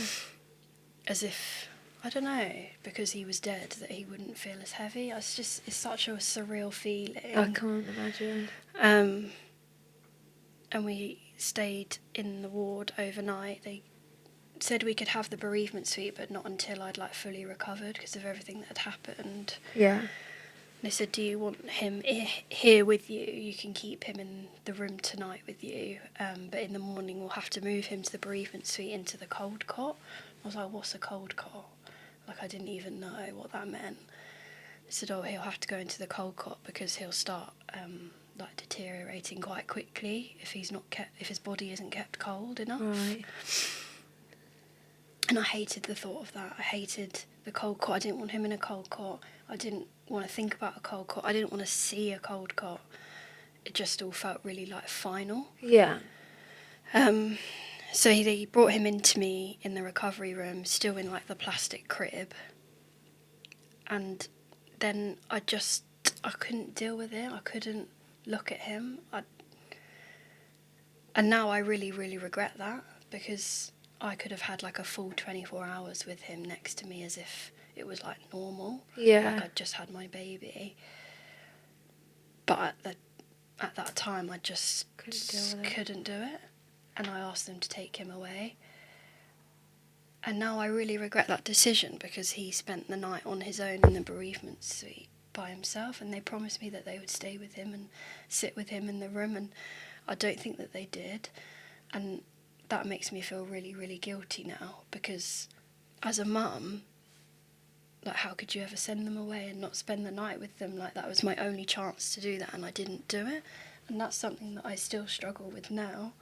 As if, I don't know, because he was dead, that he wouldn't feel as heavy. It's such a surreal feeling. I can't imagine. And we stayed in the ward overnight. They said we could have the bereavement suite, but not until I'd like fully recovered because of everything that had happened. Yeah. They said, do you want him here with you? You can keep him in the room tonight with you, but in the morning we'll have to move him to the bereavement suite into the cold cot. I was like, what's a cold cot? Like, I didn't even know what that meant. They said, oh, he'll have to go into the cold cot because he'll start like deteriorating quite quickly if his body isn't kept cold enough. Right. And I hated the thought of that. I hated the cold cot. I didn't want him in a cold cot. I didn't want to think about a cold cot. I didn't want to see a cold cot. It just all felt really like final. Yeah. So they brought him into me in the recovery room, still in like the plastic crib. And then I couldn't deal with it. I couldn't look at him. And now I really, really regret that, because I could have had like a full 24 hours with him next to me as if it was like normal. Yeah. Like I'd just had my baby. But at that time, I just couldn't do it. And I asked them to take him away. And now I really regret that decision, because he spent the night on his own in the bereavement suite by himself, and they promised me that they would stay with him and sit with him in the room, and I don't think that they did. And that makes me feel really, really guilty now, because as a mum, like, how could you ever send them away and not spend the night with them? Like, that was my only chance to do that, and I didn't do it. And that's something that I still struggle with now.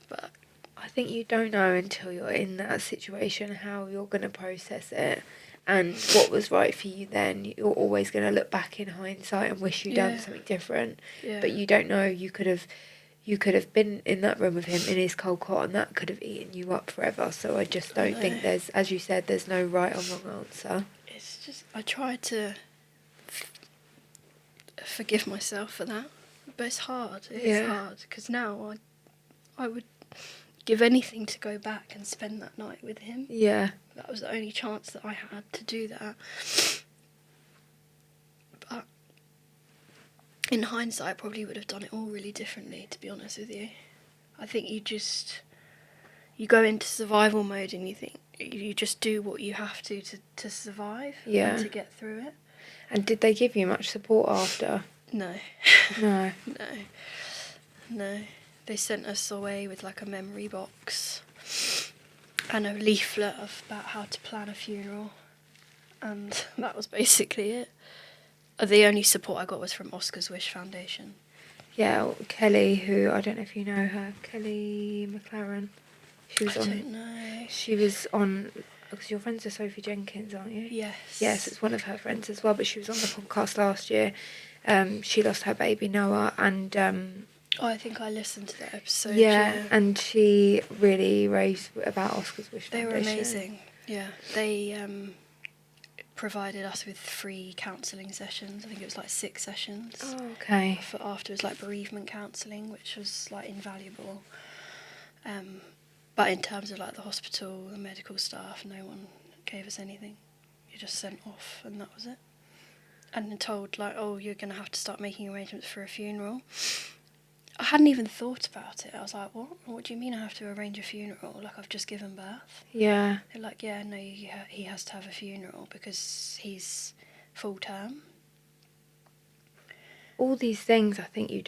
But I think you don't know until you're in that situation how you're going to process it and what was right for you then. You're always going to look back in hindsight and wish you'd done something different. Yeah. But you don't know. You could have been in that room with him in his cold cot, and that could have eaten you up forever. So I just don't think there's, as you said, there's no right or wrong answer. It's just, I try to forgive myself for that, but it's hard. It's hard, because now I would give anything to go back and spend that night with him. Yeah. That was the only chance that I had to do that. But in hindsight, I probably would have done it all really differently, to be honest with you. I think you go into survival mode and you think you just do what you have to survive and to get through it. And did they give you much support after? No. No. No. They sent us away with like a memory box and a leaflet about how to plan a funeral, and that was basically it. The only support I got was from Oscar's Wish Foundation. Yeah, Kelly, who, I don't know if you know her, Kelly McLaren. I don't know. She was on, because you're friends with Sophie Jenkins, aren't you? Yes. Yes, it's one of her friends as well, but she was on the podcast last year. She lost her baby Noah, and I think I listened to that episode. Yeah, and she really raved about Oscar's Wish They Foundation. were amazing. Yeah, they provided us with free counselling sessions. I think it was like 6 sessions. Oh, okay. For afterwards, like bereavement counselling, which was like invaluable. But in terms of like the hospital, the medical staff, no one gave us anything. You just sent off, and that was it. And then told like, oh, you're going to have to start making arrangements for a funeral. I hadn't even thought about it. I was like, what? What do you mean I have to arrange a funeral? Like, I've just given birth. Yeah. They're like, yeah, no, he has to have a funeral because he's full term. All these things I think you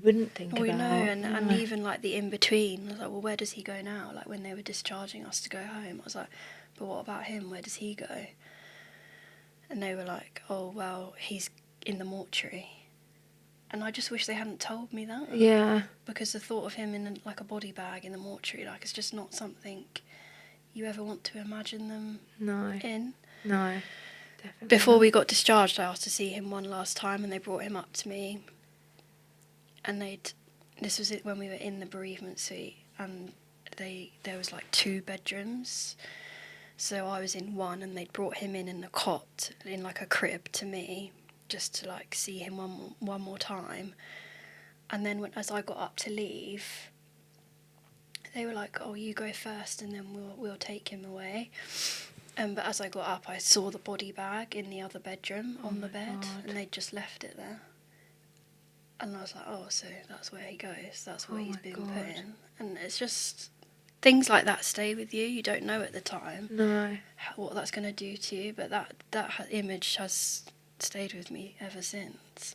wouldn't think about. We know, and even like the in-between. I was like, well, where does he go now? Like when they were discharging us to go home, I was like, but what about him? Where does he go? And they were like, oh, well, he's in the mortuary. And I just wish they hadn't told me that. Yeah. Because the thought of him in like a body bag in the mortuary, like, it's just not something you ever want to imagine them in. No, definitely. Before we got discharged, I asked to see him one last time, and they brought him up to me. And this was it when we were in the bereavement suite, and there was like 2 bedrooms. So I was in one, and they'd brought him in a cot, in like a crib to me, just to like see him one more time. And then as I got up to leave, they were like, oh, you go first and then we'll take him away. But as I got up, I saw the body bag in the other bedroom on the bed. God. And they'd just left it there. And I was like, oh, so that's where he goes, that's where he's been put in. And it's just things like that stay with you. You don't know at the time what that's going to do to you, but that image has stayed with me ever since.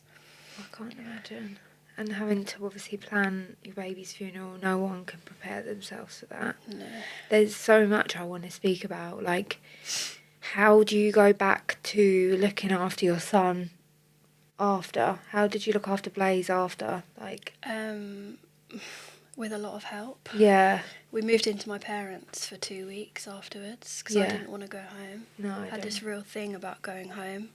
I can't imagine. And having to obviously plan your baby's funeral, no one can prepare themselves for that. No. There's so much I want to speak about, like how do you go back to looking after your son after? How did you look after Blaze after? Like with a lot of help. Yeah. We moved into my parents for 2 weeks afterwards because I didn't want to go home. No, I had this real thing about going home.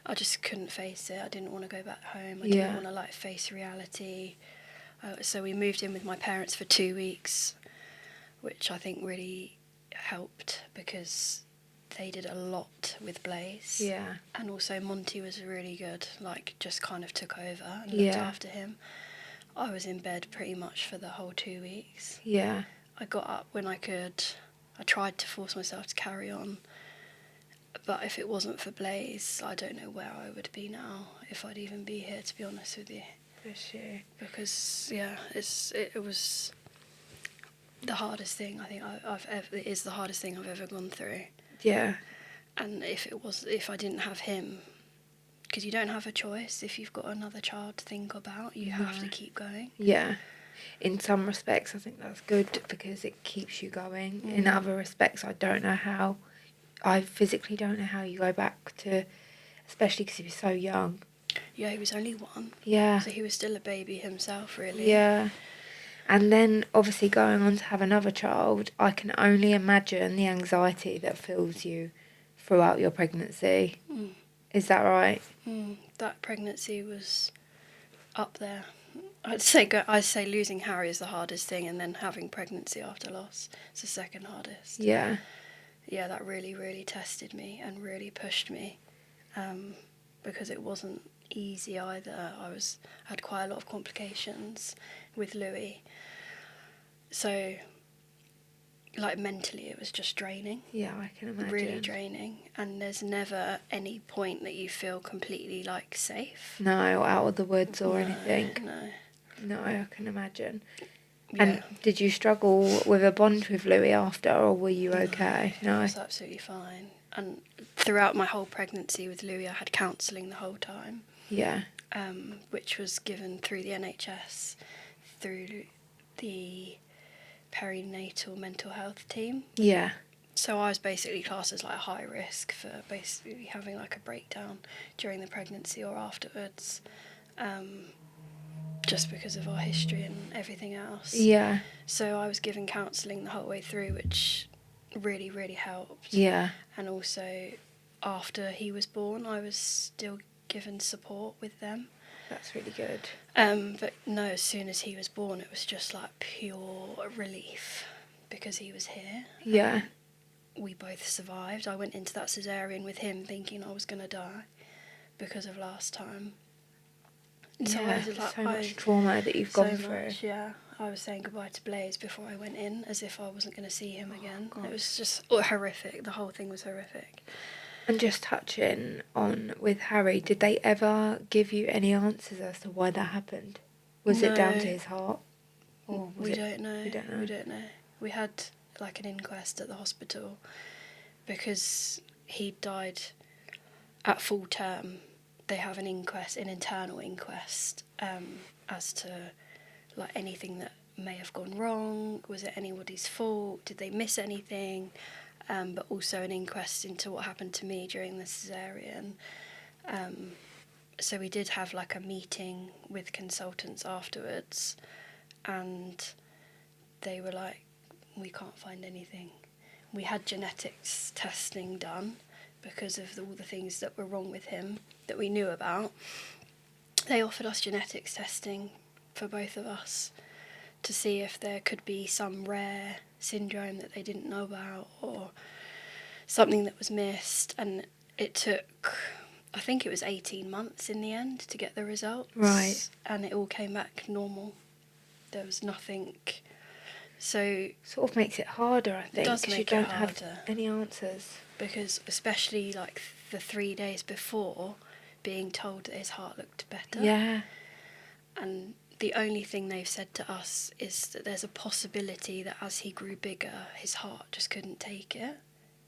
I just couldn't face it. I didn't want to go back home. I didn't want to like face reality. So we moved in with my parents for 2 weeks, which I think really helped because they did a lot with Blaze. Yeah. And also Monty was really good, like just kind of took over and looked after him. I was in bed pretty much for the whole 2 weeks. Yeah. I got up when I could. I tried to force myself to carry on. But if it wasn't for Blaze, I don't know where I would be now, if I'd even be here, to be honest with you. Bless you. Because, yeah, it was the hardest thing I think it is the hardest thing I've ever gone through. Yeah. And if I didn't have him, because you don't have a choice if you've got another child to think about, you have to keep going. Yeah. In some respects, I think that's good because it keeps you going. In other respects, I physically don't know how you go back to, especially because he was so young. Yeah, he was only 1. Yeah. So he was still a baby himself, really. Yeah. And then obviously going on to have another child, I can only imagine the anxiety that fills you throughout your pregnancy. Mm. Is that right? That pregnancy was up there. I'd say losing Harry is the hardest thing, and then having pregnancy after loss is the second hardest. Yeah. Yeah, that really, really tested me and really pushed me, because it wasn't easy either. I had quite a lot of complications with Louis, so like mentally it was just draining. Yeah, I can imagine. Really draining, and there's never any point that you feel completely like safe. No, out of the woods or anything. No, I can imagine. Yeah. And did you struggle with a bond with Louis after, or were you okay? No. I was absolutely fine. And throughout my whole pregnancy with Louis, I had counselling the whole time. Yeah. Which was given through the NHS, through the perinatal mental health team. Yeah. So I was basically classed as like high risk for basically having like a breakdown during the pregnancy or afterwards. Just because of our history and everything else. Yeah. So I was given counselling the whole way through, which really, really helped. Yeah. And also, after he was born, I was still given support with them. That's really good. But no, as soon as he was born, it was just like pure relief because he was here. Yeah. We both survived. I went into that cesarean with him thinking I was going to die because of last time. So Yeah, I was like, so much trauma that you've gone through. Yeah, I was saying goodbye to Blaze before I went in, as if I wasn't going to see him again. It was just horrific. The whole thing was horrific. And just touching on with Harry, did they ever give you any answers as to why that happened? Was it down to his heart? Or We don't know. We don't know. We don't know. We had like an inquest at the hospital because he died at full term. They have an internal inquest, as to like anything that may have gone wrong. Was it anybody's fault? Did they miss anything? But also an inquest into what happened to me during the cesarean. So we did have like a meeting with consultants afterwards, and they were like, we can't find anything. We had genetics testing done because of all the things that were wrong with him that we knew about. They offered us genetics testing for both of us to see if there could be some rare syndrome that they didn't know about or something that was missed. And it took, I think it was 18 months in the end to get the results. Right. And it all came back normal. There was nothing. So sort of makes it harder, I think. It does make you don't it harder. have any answers. Because especially like the 3 days before, being told that his heart looked better. Yeah. And the only thing they've said to us is that there's a possibility that as he grew bigger, his heart just couldn't take it.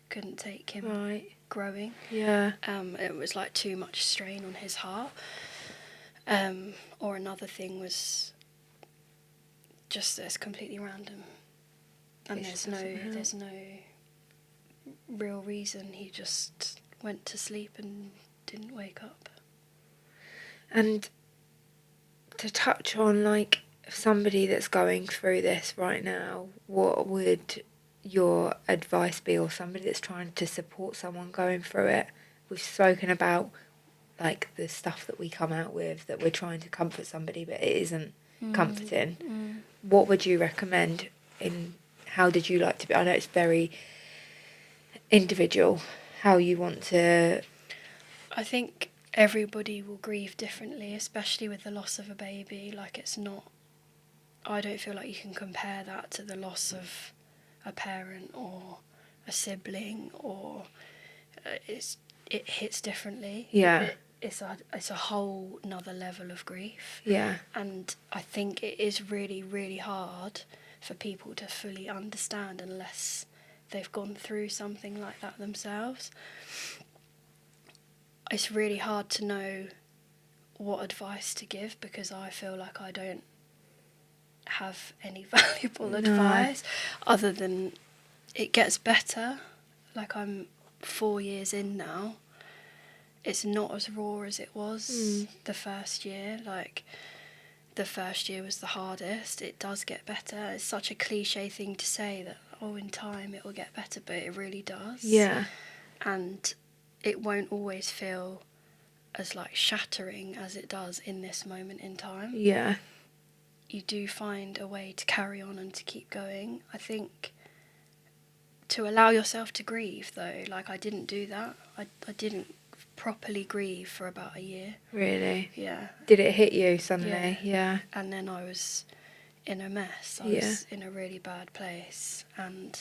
Couldn't take him growing. Yeah. It was like too much strain on his heart. Or another thing was just that it's completely random. And there's no real reason. He just went to sleep and didn't wake up. And to touch on like somebody that's going through this right now, what would your advice be, or somebody that's trying to support someone going through it? We've spoken about like the stuff that we come out with, that we're trying to comfort somebody but it isn't comforting. What would you recommend? How did you like to be? I know it's very individual how you want to. I think everybody will grieve differently, especially with the loss of a baby. Like, it's not I don't feel like you can compare that to the loss of a parent or a sibling, or it hits differently. Yeah. It's a whole another level of grief. Yeah. And I think it is really, really hard for people to fully understand unless they've gone through something like that themselves. It's really hard to know what advice to give, because I feel like I don't have any valuable advice other than it gets better. Like, I'm 4 years in now. It's not as raw as it was the first year. Like, the first year was the hardest. It does get better. It's such a cliche thing to say that, oh, in time it will get better, but it really does. Yeah. And it won't always feel as like shattering as it does in this moment in time. Yeah. You do find a way to carry on and to keep going. I think to allow yourself to grieve, though, like, I didn't do that. I didn't properly grieve for about a year. Really? Yeah. Did it hit you suddenly? Yeah. And then I was in a mess. I was in a really bad place and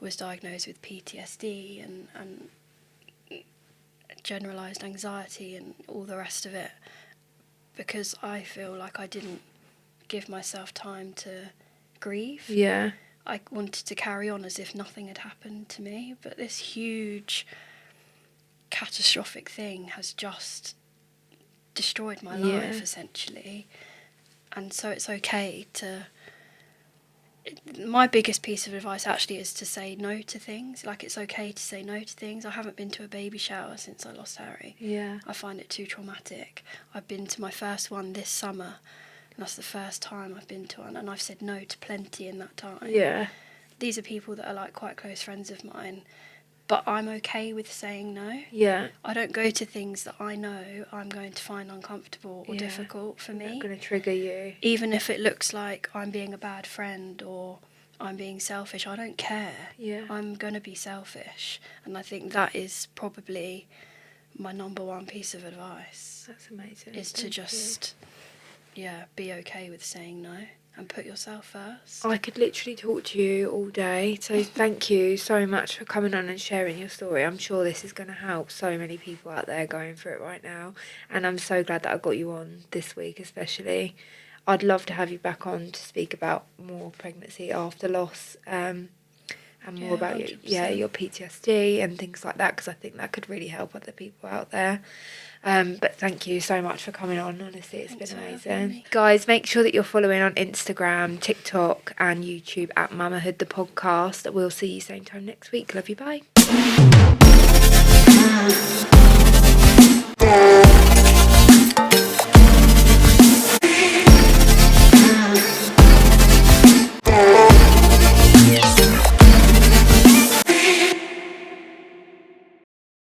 was diagnosed with PTSD and generalised anxiety and all the rest of it, because I feel like I didn't give myself time to grieve. Yeah. I wanted to carry on as if nothing had happened to me, but this huge catastrophic thing has just destroyed my life, essentially. And so it's okay to... My biggest piece of advice actually is to say no to things. Like, it's okay to say no to things. I haven't been to a baby shower since I lost Harry. Yeah. I find it too traumatic. I've been to my first one this summer, and that's the first time I've been to one, and I've said no to plenty in that time. Yeah. These are people that are like quite close friends of mine, but I'm okay with saying no. Yeah. I don't go to things that I know I'm going to find uncomfortable or difficult for me. Not going to trigger you. Even if it looks like I'm being a bad friend or I'm being selfish, I don't care. Yeah. I'm going to be selfish. And I think that is probably my number one piece of advice. That's amazing. Is to just, be okay with saying no and put yourself first. I could literally talk to you all day, so thank you so much for coming on and sharing your story. I'm sure this is going to help so many people out there going through it right now, and I'm so glad that I got you on this week especially. I'd love to have you back on to speak about more pregnancy after loss, and more about your PTSD and things like that, because I think that could really help other people out there. But thank you so much for coming on. Honestly, it's been amazing. Guys, make sure that you're following on Instagram, TikTok and YouTube at Mummahood The Podcast. We'll see you same time next week. Love you, bye.